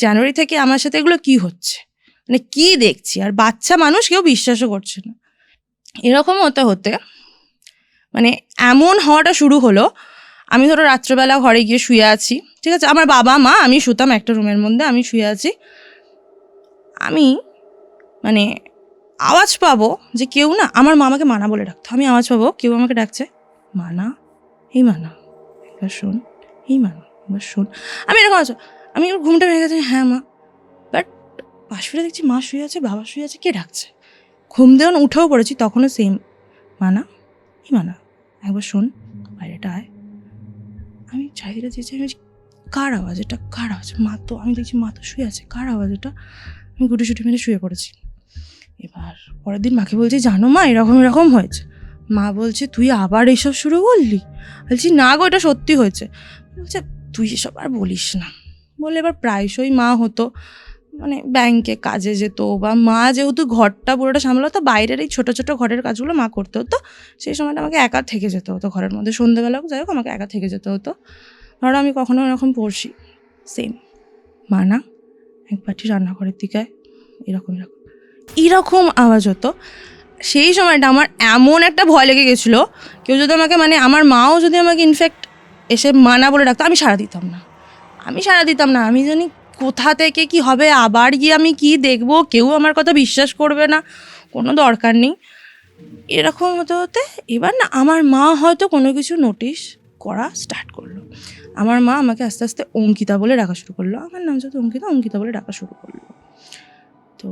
জানুয়ারি থেকে আমার সাথে এগুলো কি হচ্ছে, মানে কি দেখছি, আর বাচ্চা মানুষ কেউ বিশ্বাসও করছে না। এরকম হতে হতে মানে এমন হওয়াটা শুরু হলো, আমি ধরো রাত্রেবেলা ঘরে গিয়ে শুয়ে আছি, ঠিক আছে, আমার বাবা মা আমি শুতাম একটা রুমের মধ্যে, আমি শুয়ে আছি, আমি মানে আওয়াজ পাবো যে কেউ না, আমার মামাকে মানা বলে ডাকতো, আমি আওয়াজ পাবো কেউ আমাকে ডাকছে, মানা, এই মানা একবার শোন, এই মানা একবার শোন। আমি এরকম আছো, আমি ঘুমটা ভেঙে গেছি, হ্যাঁ মা, বাট পাশ ফিরে দেখছি মা শুয়ে আছে, বাবা শুয়ে আছে, কে ডাকছে, ঘুম দেওয়ান উঠেও পড়েছি, তখনও সেম, মানা, এই মানা একবার শোন, বাইরেটা আয়। আমি চারিদিকে চেয়েছি, আমি কার আওয়াজ এটা, কার আওয়াজ, মা তো, আমি দেখছি মা তো শুয়ে আছে, কার আওয়াজ এটা, আমি গুটি মেরে শুয়ে পড়েছি। এবার পরের দিন মাকে বলছি, জানো মা এরকম এরকম হয়েছে। মা বলছে, তুই আবার এইসব শুরু করলি? বলছি না গো, এটা সত্যি হয়েছে। বলছে তুই এসব আর বলিস না। বলে এবার প্রায়শই মা হতো মানে ব্যাংকে কাজে যেত, বা মা যেহেতু ঘরটা পুরোটা সামলাতো, বাইরের এই ছোটো ছোটো ঘরের কাজগুলো মা করতে হতো, সেই সময়টা আমাকে একা থেকে যেতে হতো ঘরের মধ্যে, সন্ধ্যেবেলা যাই হোক আমাকে একা থেকে যেতে হতো। ধরো আমি কখনো এরকম পড়ছি, সেম মা না এক বাটি রান্নাঘরের দিকে এরকম এরকম এরকম আওয়াজ হতো। সেই সময়টা আমার এমন একটা ভয় লেগে গেছিলো, কেউ যদি আমাকে মানে আমার মাও যদি আমাকে ইনফ্যাক্ট এসে মানা বলে ডাকতো, আমি সাড়া দিতাম না, আমি জানি কোথা থেকে কি হবে, আবার গিয়ে আমি কি দেখবো, কেউ আমার কথা বিশ্বাস করবে না, কোনো দরকার নেই, এরকম হতে হতে এবার না আমার মা হয়তো কোনো কিছু নোটিশ করা স্টার্ট করলো। আমার মা আমাকে আস্তে আস্তে অঙ্কিতা বলে ডাকা শুরু করলো, আমার নাম যত অঙ্কিতা বলে ডাকা শুরু করলো। তো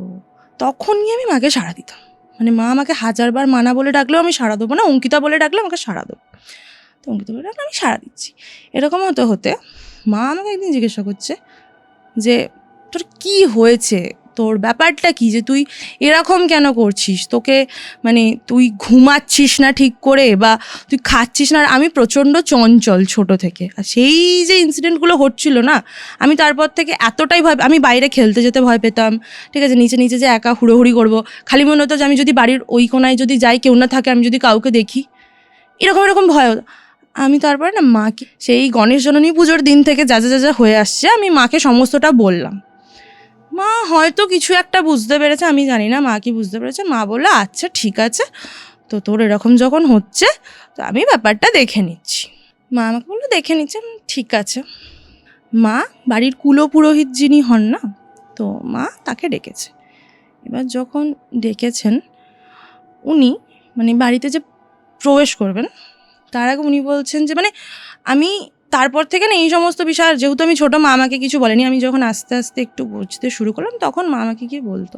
তখন গিয়ে আমি মাকে সাড়া দিতাম, মানে মা আমাকে 1000 বার মানা বলে ডাকলেও আমি সাড়া দেবো না, অঙ্কিতা বলে ডাকলে আমাকে সাড়া দেবো, তো অঙ্কিতা বলে ডাকলে আমি সাড়া দিচ্ছি। এরকম হতে হতে মা আমাকে একদিন জিজ্ঞাসা করছে যে তোর কি হয়েছে, তোর ব্যাপারটা কি, যে তুই এরকম কেন করছিস, তোকে মানে তুই ঘুমাচ্ছিস না ঠিক করে, বা তুই খাচ্ছিস না। আর আমি প্রচণ্ড চঞ্চল ছোট থেকে, আর সেই যে ইনসিডেন্টগুলো হচ্ছিল না, আমি তারপর থেকে এতটাই ভয়, আমি বাইরে খেলতে যেতে ভয় পেতাম, ঠিক আছে, নিচে যে একা হুড়োহুড়ি করবো, খালি মনে হতো যে আমি যদি বাড়ির ওই কোনায় যদি যাই কেউ না থাকে, আমি যদি কাউকে দেখি, এরকম ভয় হতো। আমি তারপরে না মাকে সেই গণেশ জননী পুজোর দিন থেকে যা যা হয়ে আসছে, আমি মাকে সমস্তটা বললাম। মা হয়তো কিছু একটা বুঝতে পেরেছে, আমি জানি না মা কি বুঝতে পেরেছে। মা বললো আচ্ছা ঠিক আছে, তো তোর এরকম যখন হচ্ছে তো আমি ব্যাপারটা দেখে নিচ্ছি। মা আমাকে বললো দেখে নিচ্ছে, ঠিক আছে। মা বাড়ির কুলপুরোহিত যিনি হন না, তো মা তাকে ডেকেছে। এবার যখন ডেকেছেন উনি মানে বাড়িতে যে প্রবেশ করবেন তার আগে উনি বলছেন যে মানে আমি তারপর থেকে না এই সমস্ত বিষয়, যেহেতু আমি ছোটো, মা আমাকে কিছু বলেনি, আমি যখন আস্তে আস্তে একটু বুঝতে শুরু করলাম তখন মা আমাকে গিয়ে বলতো,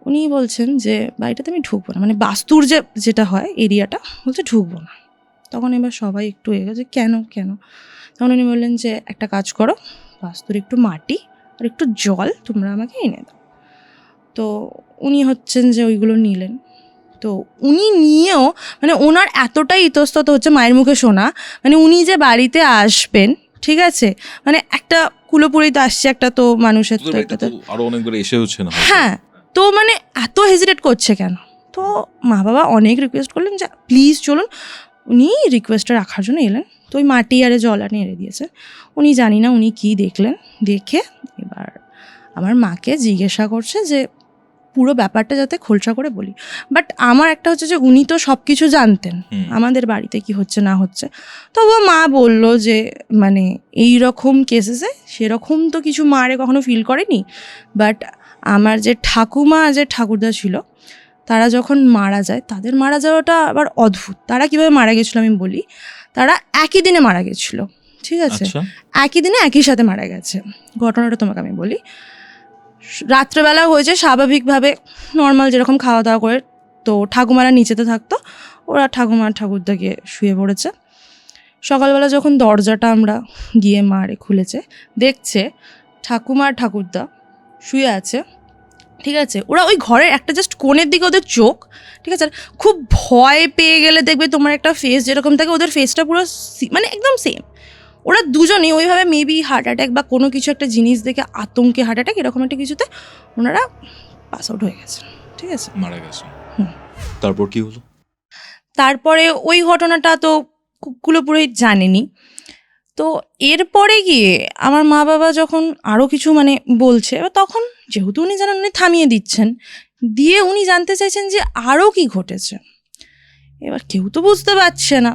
উনি বলছেন যে বাড়িটাতে আমি ঢুকবো না, মানে বাস্তুর যেটা হয় এরিয়াটা, বলছে ঢুকবো না। তখন এবার সবাই একটু এগোছে, কেন তখন উনি বললেন যে একটা কাজ করো, বাস্তুর একটু মাটি আর একটু জল তোমরা আমাকে এনে দাও। তো উনি হচ্ছেন যে ওইগুলো নিলেন। তো উনি নিয়েও মানে ওনার এতটাই ইতস্তত হচ্ছে মায়ের মুখে শোনা, মানে উনি যে বাড়িতে আসবেন, ঠিক আছে, মানে একটা কুলোপুরিতে আসছে একটা, তো মানুষের তো একটা তো আরো অনেকবার এসে হচ্ছে না, হ্যাঁ, তো মানে এত হেজিটেট করছে কেন। তো মা বাবা অনেক রিকোয়েস্ট করলেন যে প্লিজ চলুন, উনি রিকোয়েস্টটা রাখার জন্য এলেন। তো ওই মাটি আরে জল আনে এনে দিয়েছে। উনি জানি না উনি কি দেখলেন, দেখে এবার আমার মাকে জিজ্ঞাসা করছে যে পুরো ব্যাপারটা যাতে খোলসা করে বলি। বাট আমার একটা হচ্ছে যে উনি তো সব কিছু জানতেন আমাদের বাড়িতে কি হচ্ছে না হচ্ছে। তবুও মা বলল যে মানে এই রকম কেসেসে সেরকম তো কিছু মারে কখনো ফিল করেনি, বাট আমার যে ঠাকুমা যে ঠাকুরদা ছিল তারা যখন মারা যায়, তাদের মারা যাওয়াটা আবার অদ্ভুত। তারা কীভাবে মারা গেছিলো আমি বলি, তারা একই দিনে মারা গেছিলো, ঠিক আছে, একই দিনে একই সাথে মারা গেছে। ঘটনাটা তোমাকে আমি বলি, রাত্রেবেলা হয়েছে স্বাভাবিকভাবে নর্মাল যেরকম খাওয়া দাওয়া করে, তো ঠাকুমারা নিচেতে থাকতো, ওরা ঠাকুমার ঠাকুরদা গিয়ে শুয়ে পড়েছে। সকালবেলা যখন দরজাটা আমরা গিয়ে মারে খুলেছে, দেখছে ঠাকুমার ঠাকুরদা শুয়ে আছে, ঠিক আছে, ওরা ওই ঘরের একটা জাস্ট কোণের দিকে ওদের চোখ, ঠিক আছে, খুব ভয় পেয়ে গেলে দেখবে তোমার একটা ফেস যেরকম থাকে, ওদের ফেসটা পুরো মানে একদম সেম। ওরা দুজনেই ওইভাবে মেবি হার্ট অ্যাটাক বা কোনো কিছু একটা জিনিস দেখে আতঙ্কে হার্ট অ্যাটাক এরকম একটা কিছুতে ওনারা পাস আউট হয়ে গেছে, ঠিক আছে, মারা গেছে। তারপর কি হলো? তারপরে ওই ঘটনাটা তো কুলোপুরোহিত জানেনি। তো এরপরে গিয়ে আমার মা বাবা যখন আরও কিছু মানে বলছে, এবার তখন যেহেতু উনি জানেন, উনি থামিয়ে দিচ্ছেন, দিয়ে উনি জানতে চাইছেন যে আরও কি ঘটেছে। এবার কেউ তো বুঝতে পারছে না,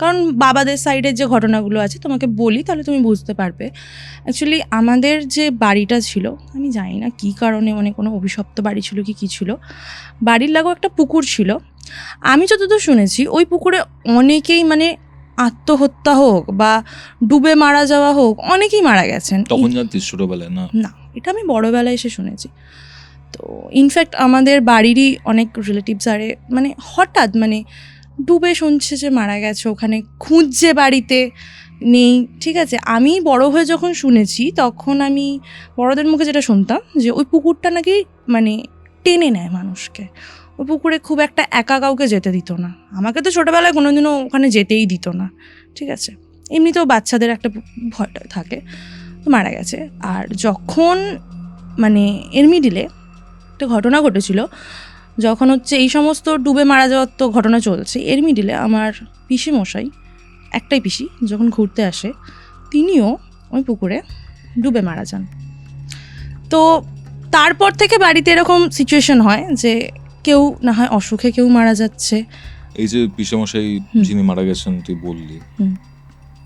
কারণ বাবাদের সাইডের যে ঘটনাগুলো আছে তোমাকে বলি, তাহলে তুমি বুঝতে পারবে। অ্যাকচুয়ালি আমাদের যে বাড়িটা ছিল, আমি জানি না কী কারণে, মানে কোনো অভিশপ্ত বাড়ি ছিল কি ছিল, বাড়ির লাগো একটা পুকুর ছিল। আমি যতদূর শুনেছি ওই পুকুরে অনেকেই মানে আত্মহত্যা হোক বা ডুবে মারা যাওয়া হোক, অনেকেই মারা গেছেন। তখন জানতিস ছোটবেলায়? না, এটা আমি বড়বেলায় এসে শুনেছি। তো ইনফ্যাক্ট আমাদের বাড়িরই অনেক রিলেটিভস আরে মানে হঠাৎ মানে ডুবে শুনছে যে মারা গেছে, ওখানে খুঁজছে, বাড়িতে নেই। ঠিক আছে, আমি বড় হয়ে যখন শুনেছি, তখন আমি বড়দের মুখে যেটা শুনতাম যে ওই পুকুরটা নাকি মানে টেনে নেয় মানুষকে। ওই পুকুরে খুব একটা একা কাউকে যেতে দিত না। আমাকে তো ছোটোবেলায় কোনোদিনও ওখানে যেতেই দিত না। ঠিক আছে, এমনিতেও বাচ্চাদের একটা ভয়টা থাকে। তো মারা গেছে। আর যখন মানে এর মিডিলে একটা ঘটনা ঘটেছিল, যখন হচ্ছে এই সমস্ত ডুবে মারা যাওয়ার তো ঘটনা চলছে, এর মিডিলে আমার পিসি মশাই, একটাই পিসি, যখন ঘুরতে আসে, তিনিও ওই পুকুরে ডুবে মারা যান। তো তারপর থেকে বাড়িতে এরকম সিচুয়েশন হয় যে কেউ না হয় অসুখে কেউ মারা যাচ্ছে। এই যে পিসেমশাই যিনি মারা গেছেন তুই বললি,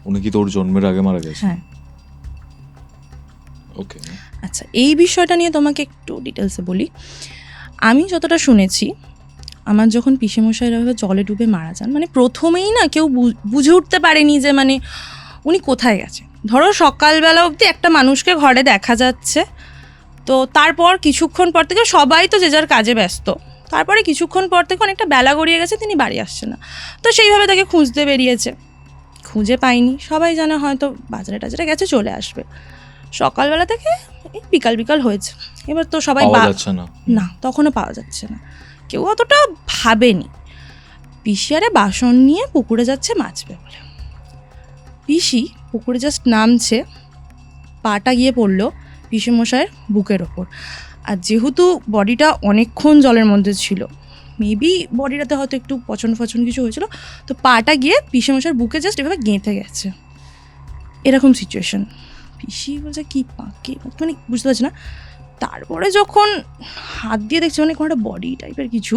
উনি কি তোর জন্মের আগে মারা গেছেন? হ্যাঁ। ওকে, আচ্ছা, এই বিষয়টা নিয়ে তোমাকে একটু ডিটেলসে বলি। আমি যতটা শুনেছি, আমার যখন পিসেমশাইরা জলে ডুবে মারা যান, মানে প্রথমেই না কেউ বুঝে উঠতে পারেনি যে মানে উনি কোথায় গেছেন। ধরো সকালবেলা অবধি একটা মানুষকে ঘরে দেখা যাচ্ছে, তো তারপর কিছুক্ষণ পর থেকে সবাই তো যে যার কাজে ব্যস্ত, তারপরে কিছুক্ষণ পর থেকে অনেকটা বেলা গড়িয়ে গেছে, তিনি বাড়ি আসছে না। তো সেইভাবে তাকে খুঁজতে বেরিয়েছে, খুঁজে পাইনি। সবাই জানে হয়তো বাজারে টাজারে গেছে, চলে আসবে। সকালবেলা থেকে বিকাল বিকাল হয়েছে, এবার তো সবাই না, তখনও পাওয়া যাচ্ছে না। কেউ অতটা ভাবেনি। পিসি আরে বাসন নিয়ে পুকুরে যাচ্ছে মাছবে বলে। পিসি পুকুরে জাস্ট নামছে, পাটা গিয়ে পড়লো পিসেমশাইয়ের বুকের ওপর। আর যেহেতু বডিটা অনেকক্ষণ জলের মধ্যে ছিল, মেবি বডিটাতে হয়তো একটু পচন ফচন কিছু হয়েছিল, তো পাটা গিয়ে পিসেমশাইয়ের বুকে জাস্ট এভাবে গেঁথে গেছে। এরকম সিচুয়েশন। পিসি বলছে কি পাকে, মানে বুঝতে পারছি না। তারপরে যখন হাত দিয়ে দেখছে মানে কোনো একটা বডি টাইপের কিছু,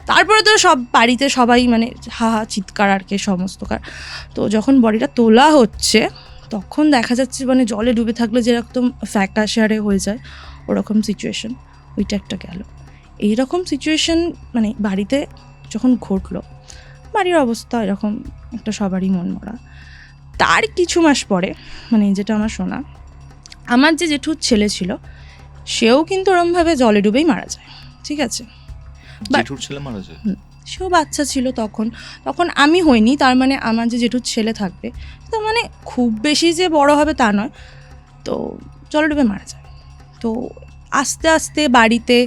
তারপরে তো সব বাড়িতে সবাই মানে হা চিৎকার আর কে সমস্ত কার। তো যখন বডিটা তোলা হচ্ছে, তখন দেখা যাচ্ছে মানে জলে ডুবে থাকলে যেরকম ফ্যাকাশে আরে হয়ে যায়, ওরকম সিচুয়েশন। ওইটা একটা গেল। এইরকম সিচুয়েশন মানে বাড়িতে যখন ঘটলো, বাড়ির অবস্থা এরকম একটা সবারই মন মরা। তার কিছু মাস পরে, মানে যেটা আমার শোনা, আমার যে জেঠুর ছেলে ছিল, সেও কিন্তু ওরমভাবে জলে ডুবেই মারা যায়। ঠিক আছে, জেঠুর ছেলে মারা যায়? সেও বাচ্চা ছিল তখন আমি হইনি। তার মানে আমার যে জেঠুর ছেলে থাকবে, তার মানে খুব বেশি যে বড় হবে তা নয়, তো জলে ডুবে মারা যায়। তো আস্তে আস্তে বাড়িতে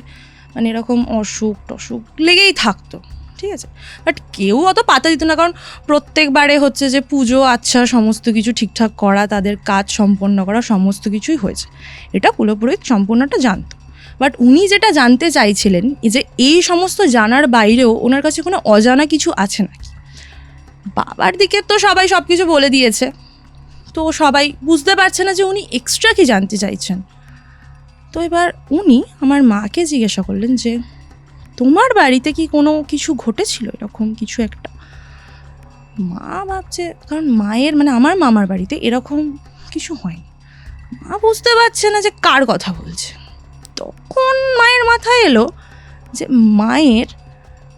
মানে এরকম অসুখ টসুখ লেগেই থাকতো। ঠিক আছে, বাট কেউ অত পাতা দিত না, কারণ প্রত্যেকবারে হচ্ছে যে পুজো আচ্ছা সমস্ত কিছু ঠিকঠাক করা, তাদের কাজ সম্পন্ন করা, সমস্ত কিছুই হয়েছে, এটা কুলপুরোহিত সম্পূর্ণটা জানতো। বাট উনি যেটা জানতে চাইছিলেন যে এই সমস্ত জানার বাইরেও ওনার কাছে কোনো অজানা কিছু আছে নাকি। বাবার দিকে তো সবাই সব কিছু বলে দিয়েছে, তো সবাই বুঝতে পারছে না যে উনি এক্সট্রা কি জানতে চাইছেন। তো এবার উনি আমার মাকে জিজ্ঞাসা করলেন যে তোমার বাড়িতে কি কোনো কিছু ঘটেছিল এরকম কিছু একটা। মা ভাবছে, কারণ মায়ের মানে আমার মামার বাড়িতে এরকম কিছু হয়নি। মা বুঝতে পারছে না যে কার কথা বলছে। তখন মায়ের মাথায় এলো যে মায়ের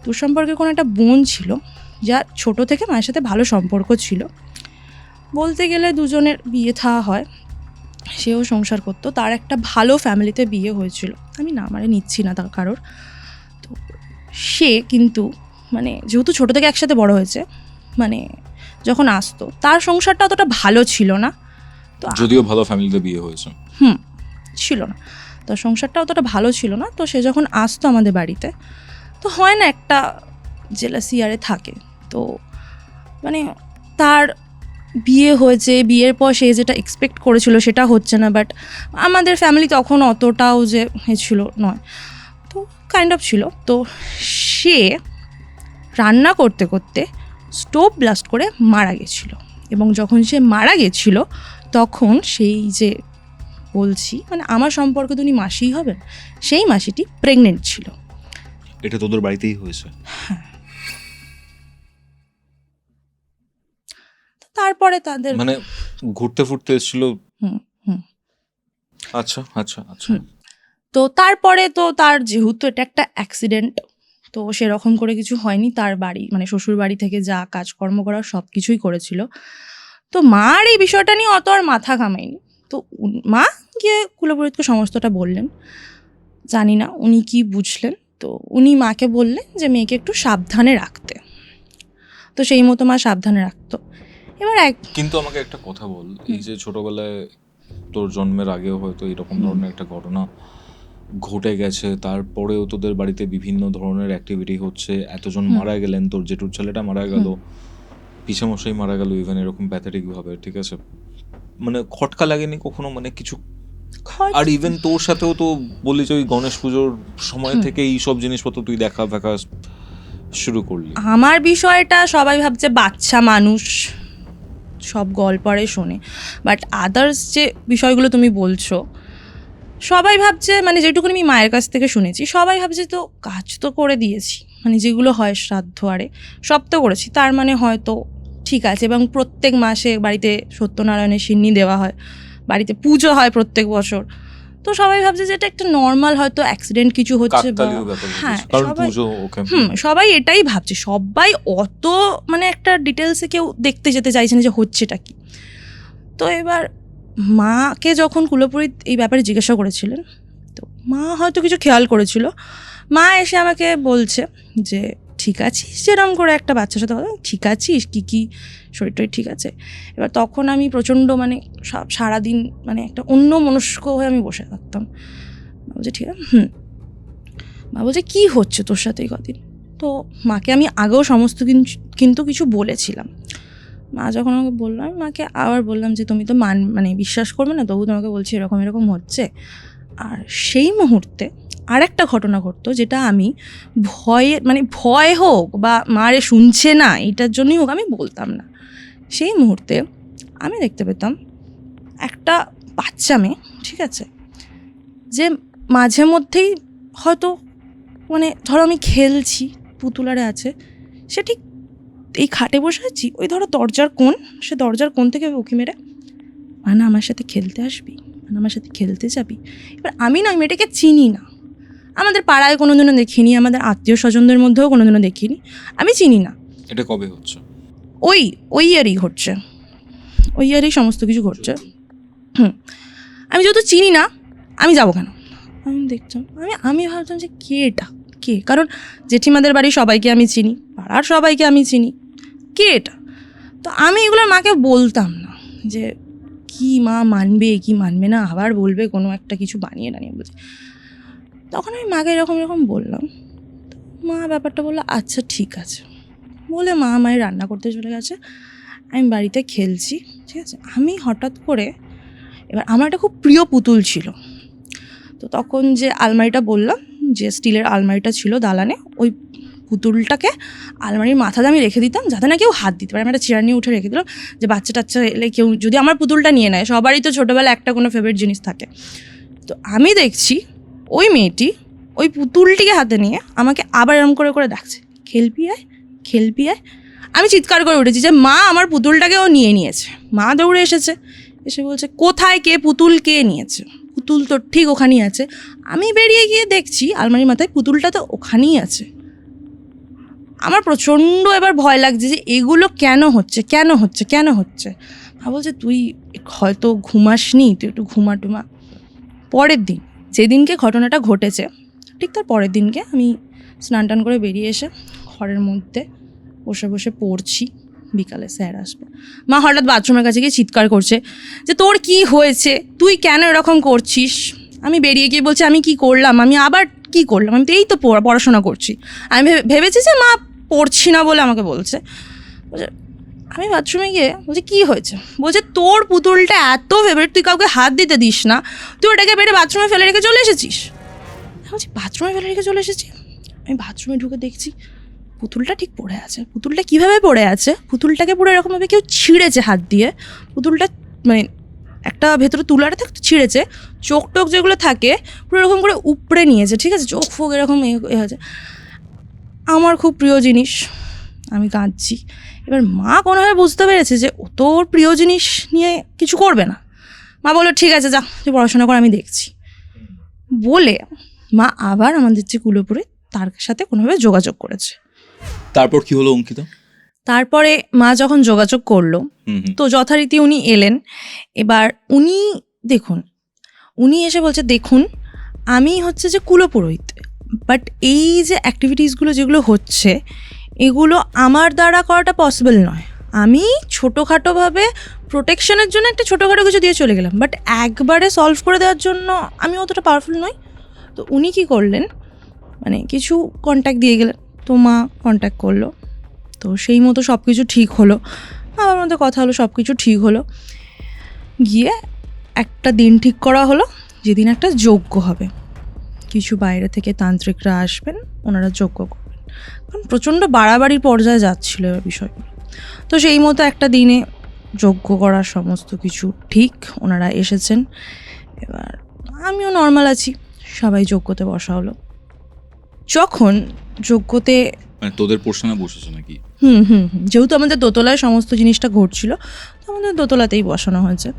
তোর সম্পর্কে কোনো একটা বোন ছিল, যা ছোট থেকে মায়ের সাথে ভালো সম্পর্ক ছিল। বলতে গেলে দুজনের বিয়ে থাওয়া হয়, সেও সংসার করতো, তার একটা ভালো ফ্যামিলিতে বিয়ে হয়েছিল। আমি না মানে নিচ্ছি না তার কারোর। তো সে কিন্তু মানে যেহেতু ছোটো থেকে একসাথে বড় হয়েছে, মানে যখন আসতো তার সংসারটা অতটা ভালো ছিল না। তো যদিও ভালো ফ্যামিলিতে বিয়ে হয়েছে, ছিল না, তো সংসারটা অতটা ভালো ছিল না। তো সে যখন আসতো আমাদের বাড়িতে, তো হয় না একটা জেলাসি আরে থাকে। তো মানে তার বিয়ে হয়েছে, বিয়ের পর সে যেটা এক্সপেক্ট করেছিল সেটা হচ্ছে না, বাট আমাদের ফ্যামিলি তখন অতটাও যে ছিল নয়, তো কাইন্ড অফ ছিল। তো সে রান্না করতে করতে স্টোভ ব্লাস্ট করে মারা গেছিল। এবং যখন সে মারা গেছিল তখন সেই যে বলছি মানে আমার সম্পর্কে তো উনি মাসিই হবেন, সেই মাসিটি প্রেগনেন্ট ছিল। এটা তোদের বাড়িতেই হয়েছে? তারপরে তাদের মানে ঘুরতে ফুরতে এসেছিল? হুম হুম আচ্ছা আচ্ছা আচ্ছা। তো তারপরে তো তার যেহেতু এটা একটা অ্যাক্সিডেন্ট, তো সেরকম করে কিছু হয়নি। তার বাড়ি মানে শ্বশুর বাড়ি থেকে যা কাজকর্ম করা সব কিছুই করেছিল। তো মার এই বিষয়টা নিয়ে অত আর মাথা ঘামায়নি। তো মা গিয়ে কুলপুরোহিতকে সমস্তটা বললেন। জানি না উনি কি বুঝলেন, তো উনি মাকে বললেন যে মেয়েকে একটু সাবধানে রাখতে। তো সেই মতো মা সাবধানে রাখতো। এবার কিন্তু আমাকে একটা কথা বল, এই যে ছোটবেলায় তোর জন্মের আগেও হয়তো এরকম ধরনের একটা ঘটনা ঘটে গেছে, তারপরেও তোদের বাড়িতে বিভিন্ন ধরনের অ্যাক্টিভিটি হচ্ছে, এতজন মারা গেলেন, তোর জেঠুর ছেলেটা মারা গেল, পিসেমশাই মারা গেল, ইভেন এরকম প্যাথেটিক ভাবে, ঠিক আছে, মানে খটকা লাগেনি কখনো? মানে কিছু, আর ইভেন তোর সাথেও তো বলি যে ওই গণেশ পুজোর সময় থেকে এই সব জিনিসপত্র তুই দেখা ফেকা শুরু করলি। আমার বিষয়টা সবাই ভাবছে বাচ্চা মানুষ সব গল্পরে শোনে, বাট আদার্স যে বিষয়গুলো তুমি বলছো সবাই ভাবছে মানে যেটুকুনি আমি মায়ের কাছ থেকে শুনেছি সবাই ভাবছে তো কাজ তো করে দিয়েছি, মানে যেগুলো হয় শ্রাদ্ধ আরে সব তো করেছি, তার মানে হয়তো ঠিক আছে। এবং প্রত্যেক মাসে বাড়িতে সত্যনারায়ণের সিন্নি দেওয়া হয়, বাড়িতে পুজো হয় প্রত্যেক বছর। তো সবাই ভাবছে যে এটা একটা নর্মাল হয়তো অ্যাক্সিডেন্ট কিছু হচ্ছে বা হ্যাঁ সবাই এটাই ভাবছে। সবাই অত মানে একটা ডিটেলসে কেউ দেখতে যেতে চাইছে না যে হচ্ছেটা কি। তো এবার মাকে যখন কুলপুরোহিত এই ব্যাপারে জিজ্ঞাসা করেছিলেন, তো মা হয়তো কিছু খেয়াল করেছিল। মা এসে আমাকে বলছে যে ঠিক আছিস, যেরকম করে একটা বাচ্চার সাথে কথা, ঠিক আছিস, কী শরীরটাই ঠিক আছে। এবার তখন আমি প্রচণ্ড মানে সারাদিন মানে একটা অন্য মনস্ক হয়ে আমি বসে থাকতাম। মা বলছে ঠিক আছে মা বলছে কী হচ্ছে তোর সাথে এই কদিন। তো মাকে আমি আগেও সমস্ত কিন্তু কিছু বলেছিলাম। মা যখন আমাকে বললো আমি মাকে আবার বললাম যে তুমি তো মানে বিশ্বাস করবে না, তবু তোমাকে বলছি এরকম এরকম হচ্ছে। আর সেই মুহূর্তে আর একটা ঘটনা ঘটতো যেটা আমি ভয় হোক বা মারে শুনছে না এটার জন্যই হোক আমি বলতাম না। সেই মুহূর্তে আমি দেখতে পেতাম একটা বাচ্চা মেয়ে, ঠিক আছে, যে মাঝে মধ্যেই হয়তো মানে ধরো আমি খেলছি, পুতুলারে আছে, সে ঠিক এই খাটে বসে আছি, ওই ধরো দরজার কোণ, সে দরজার কোণ থেকে উঁকি মেরে মানে আমার সাথে খেলতে আসবি, মানে আমার সাথে খেলতে যাবি। এবার আমি না মেয়েটাকে চিনি না, আমাদের পাড়ায় কোনো দিনও দেখিনি, আমাদের আত্মীয় স্বজনদের মধ্যেও কোনো দিনও দেখিনি, আমি চিনি না। এটা কবে হচ্ছে? ওই ইয়ারই ঘটছে, ওই ইয়ারই সমস্ত কিছু ঘটছে। আমি যেহেতু চিনি না আমি যাবো কেন, আমি দেখতাম আমি ভাবতাম যে কে এটা, কে, কারণ জেঠিমাদের বাড়ি সবাইকে আমি চিনি, পাড়ার সবাইকে আমি চিনি, কে এটা। তো আমি এগুলোর মাকে বলতাম না যে কি মা মানবে কি মানবে না, আবার বলবে কোনো একটা কিছু বানিয়ে বলছে। তখন আমি মাকে এরকম বললাম, মা ব্যাপারটা বললো আচ্ছা ঠিক আছে বলে মা মায়ের রান্না করতে চলে গেছে, আমি বাড়িতে খেলছি, ঠিক আছে। আমি হঠাৎ করে এবার আমার একটা খুব প্রিয় পুতুল ছিল, তো তখন যে আলমারিটা বললাম যে স্টিলের আলমারিটা ছিল দালানে, ওই পুতুলটাকে আলমারির মাথাতে আমি রেখে দিতাম যাতে না কেউ হাত দিতে পারে। আমি একটা চেয়ার নিয়ে উঠে রেখে দিলাম যে বাচ্চা টাচ্চা এলে কেউ যদি আমার পুতুলটা নিয়ে নেয়, সবারই তো ছোটোবেলা একটা কোনো ফেভারিট জিনিস থাকে। তো আমি দেখছি ওই মেয়েটি ওই পুতুলটিকে হাতে নিয়ে আমাকে আবার এরম করে ডাকছে, খেলবি আয়। আমি চিৎকার করে উঠেছি যে মা আমার পুতুলটাকে ও নিয়ে নিয়েছে। মা দৌড়ে এসেছে, এসে বলছে কোথায়, কে পুতুল কে নিয়েছে, পুতুল তো ঠিক ওখানেই আছে। আমি বেরিয়ে গিয়ে দেখছি আলমারির মাথায় পুতুলটা তো ওখানেই আছে। আমার প্রচণ্ড এবার ভয় লাগছে যে এগুলো কেন হচ্ছে। বলছে তুই হয়তো ঘুমাসনি, তুই একটু ঘুমা। পরের দিন যেদিনকে ঘটনাটা ঘটেছে ঠিক তার পরের দিনকে আমি স্নান টান করে বেরিয়ে এসে ঘরের মধ্যে বসে পড়ছি, বিকালে স্যার আসবে। মা হঠাৎ বাথরুমের কাছে গিয়ে চিৎকার করছে যে তোর কি হয়েছে, তুই কেন এরকম করছিস। আমি বেরিয়ে গিয়ে বলছি আমি কি করলাম, আমি আবার কি করলাম, আমি তো এই তো পড়াশোনা করছি। আমি ভেবেছি যে মা পড়ছি না বলে আমাকে বলছে। আমি বাথরুমে গিয়ে বলছি কী হয়েছে, বলছে তোর পুতুলটা এত ফেভারিট তুই কাউকে হাত দিতে দিস না, তুই ওটাকে বেড়ে বাথরুমে ফেলে রেখে চলে এসেছিস। বলছি বাথরুমে ফেলে রেখে চলে এসেছি। আমি বাথরুমে ঢুকে দেখছি পুতুলটা ঠিক পড়ে আছে। পুতুলটা কীভাবে পড়ে আছে, পুতুলটাকে পুরো এরকমভাবে কেউ ছিঁড়েছে হাত দিয়ে, পুতুলটা মানে একটা ভেতরে তুলাটা থাকতে ছিঁড়েছে, চোখ টোক যেগুলো থাকে পুরো এরকম করে উপড়ে নিয়েছে, ঠিক আছে, চোখ ফোক এরকম এ হয়েছে। আমার খুব প্রিয় জিনিস, আমি কাঁদছি। এবার মা কোনোভাবে বুঝতে পেরেছে যে ও তো ওর প্রিয় জিনিস নিয়ে কিছু করবে না। মা বললো ঠিক আছে যা, তুই পড়াশোনা কর, আমি দেখছি বলে মা আবার আমাদের যে কুলোপুরে তার সাথে কোনোভাবে যোগাযোগ করেছে। তারপর কি হলো অঙ্কিতা? তারপরে মা যখন যোগাযোগ করলো তো যথারীতি উনি এলেন। এবার উনি দেখুন, উনি এসে বলছে দেখুন আমি হচ্ছে যে কুলপুরোহিত, বাট এই যে অ্যাক্টিভিটিসগুলো যেগুলো হচ্ছে এগুলো আমার দ্বারা করাটা পসিবল নয়। আমি ছোটোখাটোভাবে প্রোটেকশনের জন্য একটা ছোটোখাটো কিছু দিয়ে চলে গেলাম, বাট একবারে সলভ করে দেওয়ার জন্য আমি অতটা পাওয়ারফুল নই। তো উনি কী করলেন, মানে কিছু কন্ট্যাক্ট দিয়ে গেলেন, তো মা কন্ট্যাক্ট করলো, তো সেই মতো সব কিছু ঠিক হলো, আমার মধ্যে কথা হলো, সব কিছু ঠিক হলো। গিয়ে একটা দিন ঠিক করা হলো যেদিন একটা যজ্ঞ হবে, কিছু বাইরে থেকে তান্ত্রিকরা আসবেন, ওনারা যজ্ঞ করবেন, কারণ প্রচণ্ড বাড়াবাড়ির পর্যায়ে যাচ্ছিলো বিষয়গুলো। তো সেই মতো একটা দিনে যজ্ঞ করার সমস্ত কিছু ঠিক, ওনারা এসেছেন। এবার আমিও নর্মাল আছি, সবাই যজ্ঞতে বসা হলো। যখন যজ্ঞতে মানে তোদের পোর্শনে বসেছে নাকি? যেহেতু আমাদের দোতলায় সমস্ত জিনিসটা ঘটছিল, তো আমাদের দোতলাতেই বসানো হয়েছে।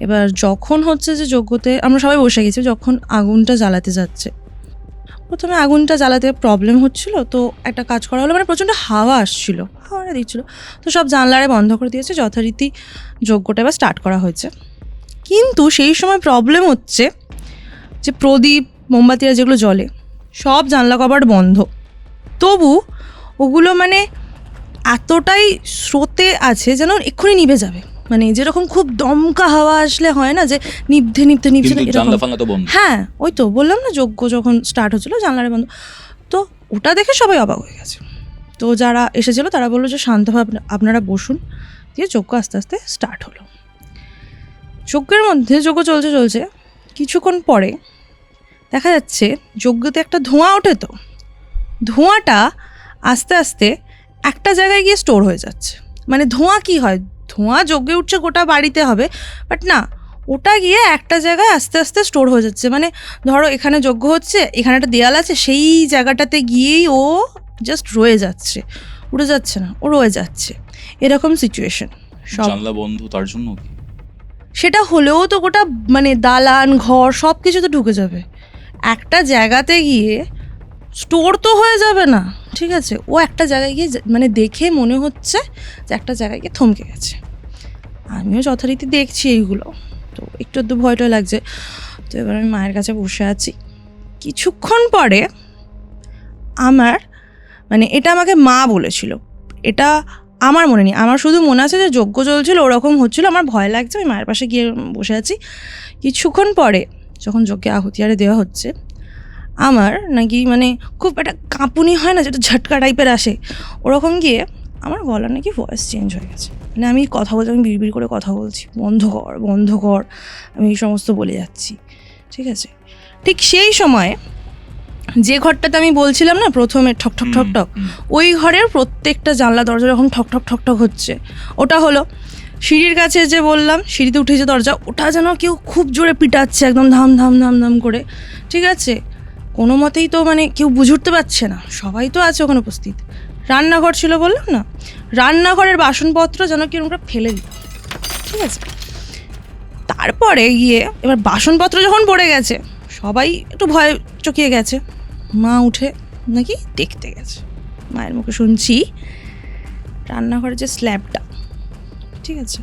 এবার যখন হচ্ছে যে যজ্ঞতে আমরা সবাই বসে গেছি, যখন আগুনটা জ্বালাতে যাচ্ছে, প্রথমে আগুনটা জ্বালাতে প্রবলেম হচ্ছিল, তো একটা কাজ করা হলো, মানে প্রচণ্ড হাওয়া আসছিল, হাওয়াটা দিচ্ছিলো, তো সব জানলারে বন্ধ করে দিয়েছে, যথারীতি যজ্ঞটা এবার স্টার্ট করা হয়েছে। কিন্তু সেই সময় প্রবলেম হচ্ছে যে প্রদীপ মোমবাতিরা যেগুলো জ্বলে সব জানলা কবাট বন্ধ, তবু ওগুলো মানে এতটাই স্রোতে আছে যেন এক্ষুনি নিভে যাবে, মানে যেরকম খুব দমকা হাওয়া আসলে হয় না যে নিভতে নিভতে নিভছে না, এরকম। হ্যাঁ ওই তো বললাম না, যজ্ঞ যখন স্টার্ট হচ্ছিল জানলারে বন্ধ, তো ওটা দেখে সবাই অবাক হয়ে গেছে। তো যারা এসেছিলো তারা বললো যে শান্তভাবে আপনারা বসুন, দিয়ে যজ্ঞ আস্তে আস্তে স্টার্ট হলো। যজ্ঞের মধ্যে যজ্ঞ চলছে চলছে কিছুক্ষণ পরে দেখা যাচ্ছে যজ্ঞতে একটা ধোঁয়া ওঠে, তো ধোঁয়াটা আস্তে আস্তে একটা জায়গায় গিয়ে স্টোর হয়ে যাচ্ছে। মানে ধোঁয়া কি হয়, ধোঁয়া যজ্ঞে উঠছে গোটা বাড়িতে হবে, বাট না, ওটা গিয়ে একটা জায়গায় আস্তে আস্তে স্টোর হয়ে যাচ্ছে। মানে ধরো এখানে যজ্ঞ হচ্ছে, এখানে একটা দেয়াল আছে, সেই জায়গাটাতে গিয়েই ও জাস্ট রয়ে যাচ্ছে, উড়ে যাচ্ছে না, ও রয়ে যাচ্ছে, এরকম সিচুয়েশন। সব জানলা বন্ধ, তার জন্য কি সেটা হলেও তো গোটা মানে দালান ঘর সব কিছু তো ঢুকে যাবে, একটা জায়গাতে গিয়ে স্টোর তো হয়ে যাবে না, ঠিক আছে। ও একটা জায়গায় গিয়ে মানে দেখে মনে হচ্ছে যে একটা জায়গায় গিয়ে থমকে গেছে। আমিও যথারীতি দেখছি এইগুলো, তো একটু একটু ভয়টা লাগছে। তো এবার আমি মায়ের কাছে বসে আছি। কিছুক্ষণ পরে আমার মানে এটা আমাকে মা বলেছিল, এটা আমার মনে নেই, আমার শুধু মনে আছে যে যজ্ঞ চলছিল, ওরকম হচ্ছিলো, আমার ভয় লাগছে, আমি মায়ের পাশে গিয়ে বসে আছি। কিছুক্ষণ পরে যখন যজ্ঞে আহুতি আরে দেওয়া হচ্ছে, আমার নাকি মানে খুব একটা কাঁপুনি হয় না, যেটা ঝটকা টাইপের আসে, ওরকম গিয়ে আমার গলার নাকি ভয়েস চেঞ্জ হয়ে গেছে। মানে আমি কথা বলছি, আমি বিড়বিড় করে কথা বলছি, বন্ধ কর বন্ধ কর, আমি এই সমস্ত বলে যাচ্ছি, ঠিক আছে। ঠিক সেই সময় যে ঘরটাতে আমি বলছিলাম না প্রথমে ঠক ঠক ঠক ঠক, ওই ঘরের প্রত্যেকটা জানলা দরজা যখন ঠক ঠক ঠক ঠক হচ্ছে, ওটা হলো সিঁড়ির কাছে যে বললাম, সিঁড়িতে উঠেছে দরজা, ওটা যেন কেউ খুব জোরে পিটাচ্ছে, একদম ধাম ধাম ধাম ধাম করে, ঠিক আছে। কোনো মতেই তো মানে কেউ বুঝে উঠতে পারছে না, সবাই তো আছে ওখানে উপস্থিত। রান্নাঘর ছিল বললাম না, রান্নাঘরের বাসনপত্র যেন কিরকম করে ফেলে দিল, ঠিক আছে। তারপরে গিয়ে এবার বাসনপত্র যখন পড়ে গেছে, সবাই একটু ভয় চকিয়ে গেছে, মা উঠে নাকি দেখতে গেছে। মায়ের মুখে শুনছি রান্নাঘরের যে স্ল্যাবটা, ঠিক আছে,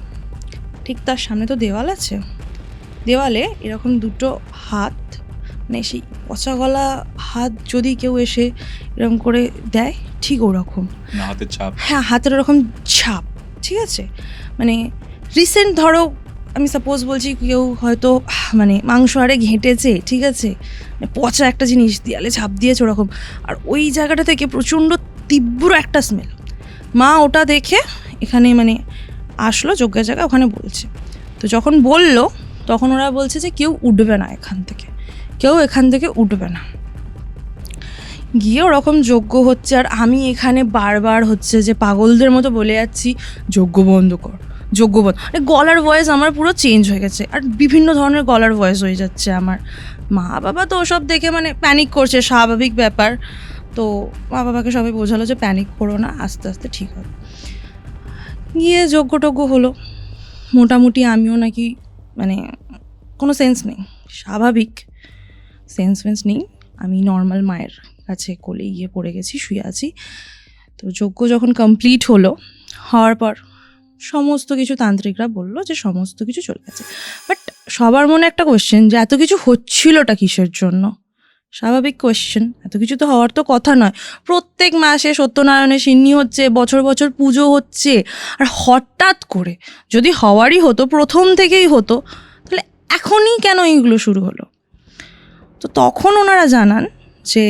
ঠিক তার সামনে তো দেওয়াল আছে, দেওয়ালে এরকম দুটো হাত, মানে সেই পচা গলা হাত যদি কেউ এসে এরকম করে দেয়, ঠিক ওরকম হাতের ছাপ, হ্যাঁ হাতের ওরকম ছাপ, ঠিক আছে। মানে রিসেন্ট ধরো আমি সাপোজ বলছি, কেউ হয়তো মানে মাংস আরে ঘেঁটেছে, ঠিক আছে, পচা একটা জিনিস দেয়ালে ছাপ দিয়েছে ওরকম, আর ওই জায়গাটা থেকে প্রচণ্ড তীব্র একটা স্মেল। মা ওটা দেখে এখানে মানে আসলো যজ্ঞের জায়গা, ওখানে বলছে। তো যখন বললো তখন ওরা বলছে যে কেউ উঠবে না এখান থেকে, কেউ এখান থেকে উঠবে না। গিয়ে ওরকম যজ্ঞ হচ্ছে, আর আমি এখানে বারবার হচ্ছে যে পাগলদের মতো বলে যাচ্ছি যজ্ঞ বন্ধ কর, যজ্ঞ বন্ধ। গলার ভয়েস আমার পুরো চেঞ্জ হয়ে গেছে, আর বিভিন্ন ধরনের গলার ভয়েস হয়ে যাচ্ছে আমার। মা বাবা তো ওসব দেখে মানে প্যানিক করছে, স্বাভাবিক ব্যাপার। তো মা বাবাকে সবাই বোঝালো যে প্যানিক করো না, আস্তে আস্তে ঠিক হবে। গিয়ে যজ্ঞ হলো, মোটামুটি আমিও নাকি মানে কোনো সেন্স নেই, স্বাভাবিক সেন্স নেই, আমি নর্মাল মায়ের কাছে কোলে গিয়ে পড়ে গেছি, শুয়ে আছি। তো যজ্ঞ যখন কমপ্লিট হওয়ার পর সমস্ত কিছু তান্ত্রিকরা বললো যে সমস্ত কিছু চলে গেছে। বাট সবার মনে একটা কোয়েশ্চেন যে এত কিছু হচ্ছিলটা কিসের জন্য? স্বাভাবিক কোয়েশ্চেন, এত কিছু তো হওয়ার তো কথা নয়। প্রত্যেক মাসে সত্যনারায়ণের সিন্নি হচ্ছে, বছর বছর পুজো হচ্ছে, আর হঠাৎ করে যদি হওয়ারই হতো, প্রথম থেকেই হতো, তাহলে এখনই কেন এইগুলো শুরু হলো? তো তখন ওনারা জানান যে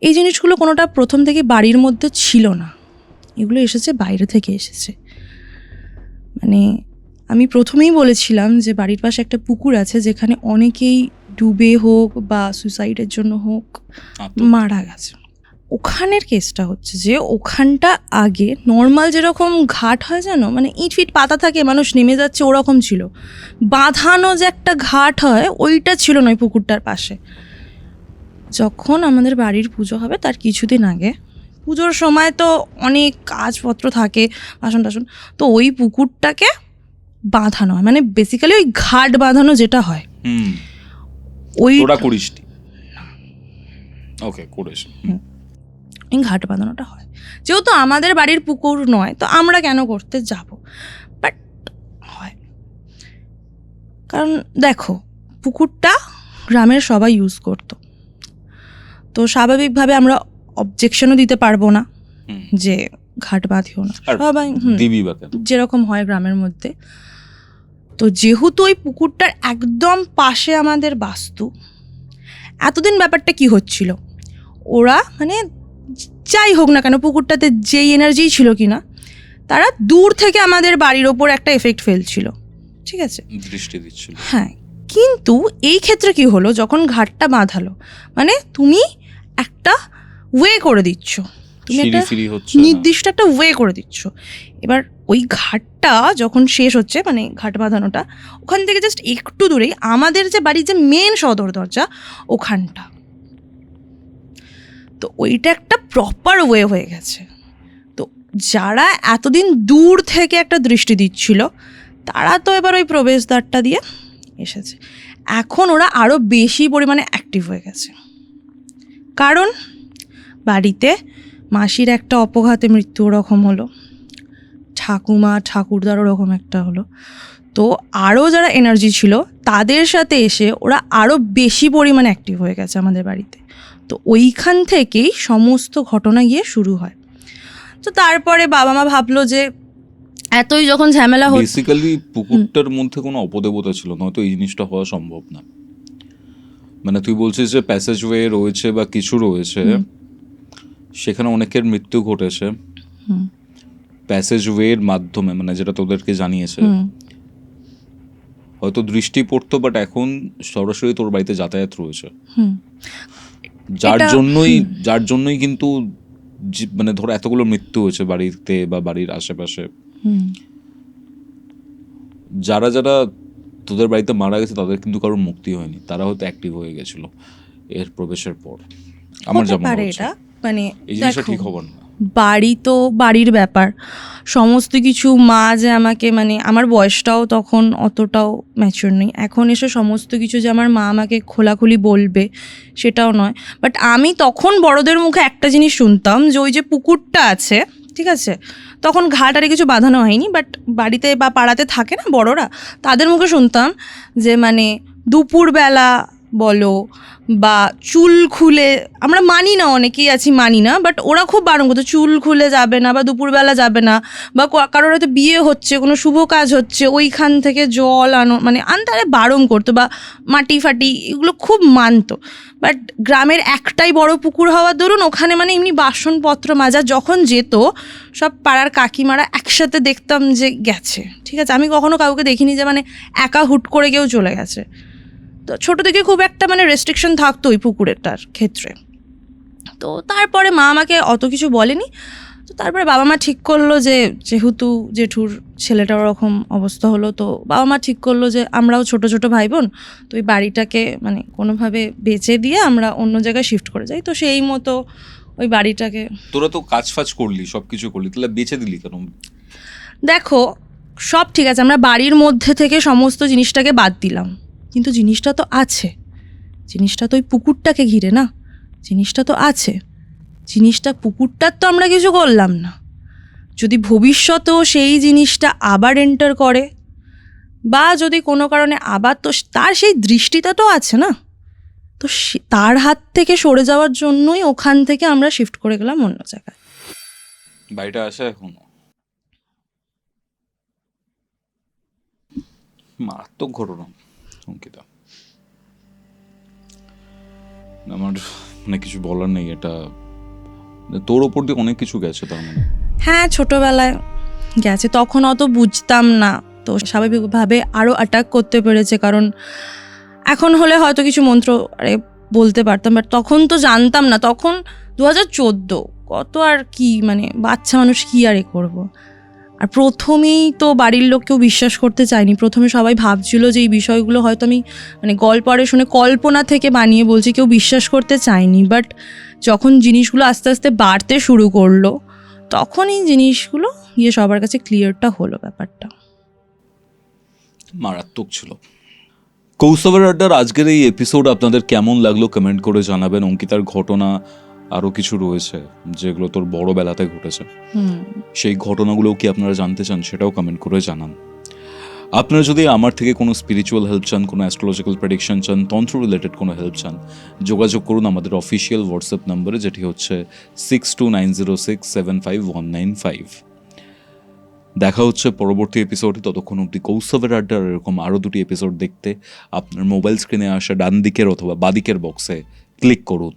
এই জিনিসগুলো কোনোটা প্রথম থেকে বাড়ির মধ্যে ছিল না, এগুলো এসেছে বাইরে থেকে এসেছে। মানে আমি প্রথমেই বলেছিলাম যে বাড়ির পাশে একটা পুকুর আছে যেখানে অনেকেই ডুবে হোক বা সুইসাইডের জন্য হোক মারা গেছে। ওখানের কেসটা হচ্ছে যে ওখানটা আগে নর্মাল যেরকম ঘাট হয় জানো, মানে ইট ফিট পাতা থাকে, মানুষ নেমে যাচ্ছে, ওরকম ছিল। বাঁধানো যে একটা ঘাট হয় ওইটা ছিল না ওই পুকুরটার পাশে। যখন আমাদের বাড়ির পুজো হবে তার কিছুদিন আগে, পুজোর সময় তো অনেক কাজপত্র থাকে, বাসন টাসন, তো ওই পুকুরটাকে বাঁধানো হয়, মানে বেসিক্যালি ওই ঘাট বাঁধানো যেটা হয় ওই এই ঘাট বাঁধানোটা হয়। যেহেতু আমাদের বাড়ির পুকুর নয় তো আমরা কেন করতে যাব, বাট হয়। কারণ দেখো পুকুরটা গ্রামের সবাই ইউজ করতো, তো স্বাভাবিকভাবে আমরা অবজেকশনও দিতে পারবো না যে ঘাট বাঁধিও না, সবাই যেরকম হয় গ্রামের মধ্যে। তো যেহেতু ওই পুকুরটার একদম পাশে আমাদের বাস্তু, এতদিন ব্যাপারটা কি হচ্ছিল, ওরা মানে যাই হোক না কেন পুকুরটাতে যেই এনার্জি ছিল কিনা, তারা দূর থেকে আমাদের বাড়ির ওপর একটা এফেক্ট ফেলছিল, ঠিক আছে, দৃষ্টি দিচ্ছিল। হ্যাঁ, কিন্তু এই ক্ষেত্রে কি হলো, যখন ঘাটটা বাঁধালো মানে তুমি একটা ওয়ে করে দিচ্ছ, তুমি একটা নির্দিষ্ট একটা ওয়ে করে দিচ্ছ। এবার ওই ঘাটটা যখন শেষ হচ্ছে, মানে ঘাট বাঁধানোটা, ওখান থেকে জাস্ট একটু দূরেই আমাদের যে বাড়ির যে মেন সদর দরজা ওখানটা, তো ওইটা একটা প্রপার ওয়ে হয়ে গেছে। তো যারা এতদিন দূর থেকে একটা দৃষ্টি দিচ্ছিল তারা তো এবার ওই প্রবেশদ্বারটা দিয়ে এসেছে। এখন ওরা আরও বেশি পরিমাণে অ্যাক্টিভ হয়ে গেছে, কারণ বাড়িতে মাসির একটা অপঘাতে মৃত্যু ওরকম হলো, ঠাকুমা ঠাকুরদার ওরকম একটা হলো, তো আরও যারা এনার্জি ছিল তাদের সাথে এসে ওরা আরও বেশি পরিমাণে অ্যাক্টিভ হয়ে গেছে আমাদের বাড়িতে। তো ওইখান থেকেই সমস্ত ঘটনা গিয়ে শুরু হয়। তো তারপরে বাবা মা ভাবলো যে এতই যখন ঝামেলা হচ্ছে, বেসিক্যালি পুকুরটার মধ্যে কোনো অপদেবতা ছিল, নয়তো এই জিনিসটা হওয়া সম্ভব না। মানে তুই বলছিস যে প্যাসেজ ওয়ে রয়েছে বা কিছু রয়েছে, সেখানে অনেকের মৃত্যু ঘটেছে প্যাসেজ ওয়ের মাধ্যমে, মানে যেটা তোদেরকে জানিয়েছে, হয়তো দৃষ্টি পড়তো, বাট এখন সরাসরি তোর বাড়িতে যাতায়াত রয়েছে, যার জন্যই কিন্তু মানে ধর এতগুলো মৃত্যু হয়েছে বাড়িতে বা বাড়ির আশেপাশে। যারা যারা তোদের বাড়িতে মারা গেছে তাদের কিন্তু কারোর মুক্তি হয়নি, তারা হয়তো অ্যাক্টিভ হয়ে গেছিল এর প্রবেশের পর। আমার যেমন এটা মানে এই জিনিসটা ঠিক হবে না। বাড়ি তো বাড়ির ব্যাপার, সমস্ত কিছু মা যে আমাকে, মানে আমার বয়সটাও তখন অতটাও ম্যাচিওর নেই, এখন এসে সমস্ত কিছু যে আমার মা আমাকে খোলাখুলি বলবে সেটাও নয়। বাট আমি তখন বড়দের মুখে একটা জিনিস শুনতাম যে ওই যে পুকুরটা আছে, ঠিক আছে, তখন ঘাট আরে কিছু বাঁধানো হয়নি, বাট বাড়িতে বা পাড়াতে থাকে না বড়রা, তাদের মুখে শুনতাম যে মানে দুপুরবেলা বলো বা চুল খুলে, আমরা মানি না, অনেকেই আছি মানি না, বাট ওরা খুব বারণ করতো চুল খুলে যাবে না বা দুপুরবেলা যাবে না, বা কারোর হয়তো বিয়ে হচ্ছে, কোনো শুভ কাজ হচ্ছে, ওইখান থেকে জল আনো, মানে আনতে বারণ করতো, বা মাটি ফাটি এগুলো খুব মানতো। বাট গ্রামের একটাই বড় পুকুর হওয়ার দরুন ওখানে মানে এমনি বাসনপত্র মাজা যখন যেত সব পাড়ার কাকিমারা একসাথে দেখতাম যে গেছে, ঠিক আছে, আমি কখনো কাউকে দেখিনি যে মানে একা হুট করে কেউ চলে গেছে। তো ছোটো থেকে খুব একটা মানে রেস্ট্রিকশন থাকতো ওই পুকুরেরটার ক্ষেত্রে। তো তারপরে মা আমাকে অত কিছু বলেনি। তো তারপরে বাবা মা ঠিক করলো যে যেহেতু জেঠুর ছেলেটার ওরকম অবস্থা হলো, তো বাবা মা ঠিক করলো যে আমরাও ছোট ছোট ভাই বোন, তো ওই বাড়িটাকে মানে কোনোভাবে বেচে দিয়ে আমরা অন্য জায়গায় শিফট করে যাই। তো সেই মতো ওই বাড়িটাকে, তোরা তো কাজ ফাজ করলি, সব কিছু করলি, তাহলে বেচে দিলি কেন? দেখো সব ঠিক আছে, আমরা বাড়ির মধ্যে থেকে সমস্ত জিনিসটাকে বাদ দিলাম, কিন্তু জিনিসটা তো আছে, জিনিসটা তো ওই পুকুরটাকে ঘিরে না, জিনিসটা তো আছে, জিনিসটা পুকুরটার তো আমরা কিছু করলাম না। যদি ভবিষ্যতেও সেই জিনিসটা আবার এন্টার করে বা যদি কোনো কারণে আবার, তো তার সেই দৃষ্টিটা তো আছে না, তো তার হাত থেকে সরে যাওয়ার জন্যই ওখান থেকে আমরা শিফট করে গেলাম অন্য জায়গায়। বাড়িটা আসে এখনো? মারাত্মক ঘটনা অঙ্কিতা, আমার মানে কিছু বলার নেই। এটা তোর ওপর দিয়ে অনেক কিছু গেছে তার মানে। হ্যাঁ, ছোটবেলায় গেছে, তখন অত বুঝতাম না, তো স্বাভাবিকভাবে আরও অ্যাটাক করতে পেরেছে, কারণ এখন হলে হয়তো কিছু মন্ত্র বলতে পারতাম, বাট তখন তো জানতাম না, তখন 2014, কত আর কি, মানে বাচ্চা মানুষ কি আর করবো। আর প্রথমেই তো বাড়ির লোক কেউ বিশ্বাস করতে চায়নি, প্রথমে সবাই ভাবছিল যে এই বিষয়গুলো হয়তো আমি মানে গল্প আরে শুনে কল্পনা থেকে বানিয়ে বলছি, কেউ বিশ্বাস করতে চায়নি। বাট যখন জিনিসগুলো আস্তে আস্তে বাড়তে শুরু করলো, তখন এই জিনিসগুলো গিয়ে সবার কাছে ক্লিয়ারটা হলো ব্যাপারটা। মারাত্মক ছিল। কৌস্তবের আড্ডার আজকের এই এপিসোড আপনাদের কেমন লাগলো কমেন্ট করে জানাবেন। অঙ্কিতার ঘটনা আরও কিছু রয়েছে যেগুলো তোর বড়বেলাতে ঘটেছে, সেই ঘটনাগুলোও কি আপনারা জানতে চান সেটাও কমেন্ট করে জানান। আপনারা যদি আমার থেকে কোনো স্পিরিচুয়াল হেল্প চান, কোনো অ্যাস্ট্রোলজিক্যাল প্রেডিকশন চান, তন্ত্র রিলেটেড কোনো হেল্প চান, যোগাযোগ করুন আমাদের অফিসিয়াল হোয়াটসঅ্যাপ নাম্বারে, যেটি হচ্ছে 6290675195। দেখা হচ্ছে পরবর্তী এপিসোডে। ততক্ষণ অবধি কৌস্তবের আড্ডার এরকম আরও 2টি এপিসোড দেখতে আপনার মোবাইল স্ক্রিনে আসা ডান দিকের অথবা বাদিকের বক্সে ক্লিক করুন।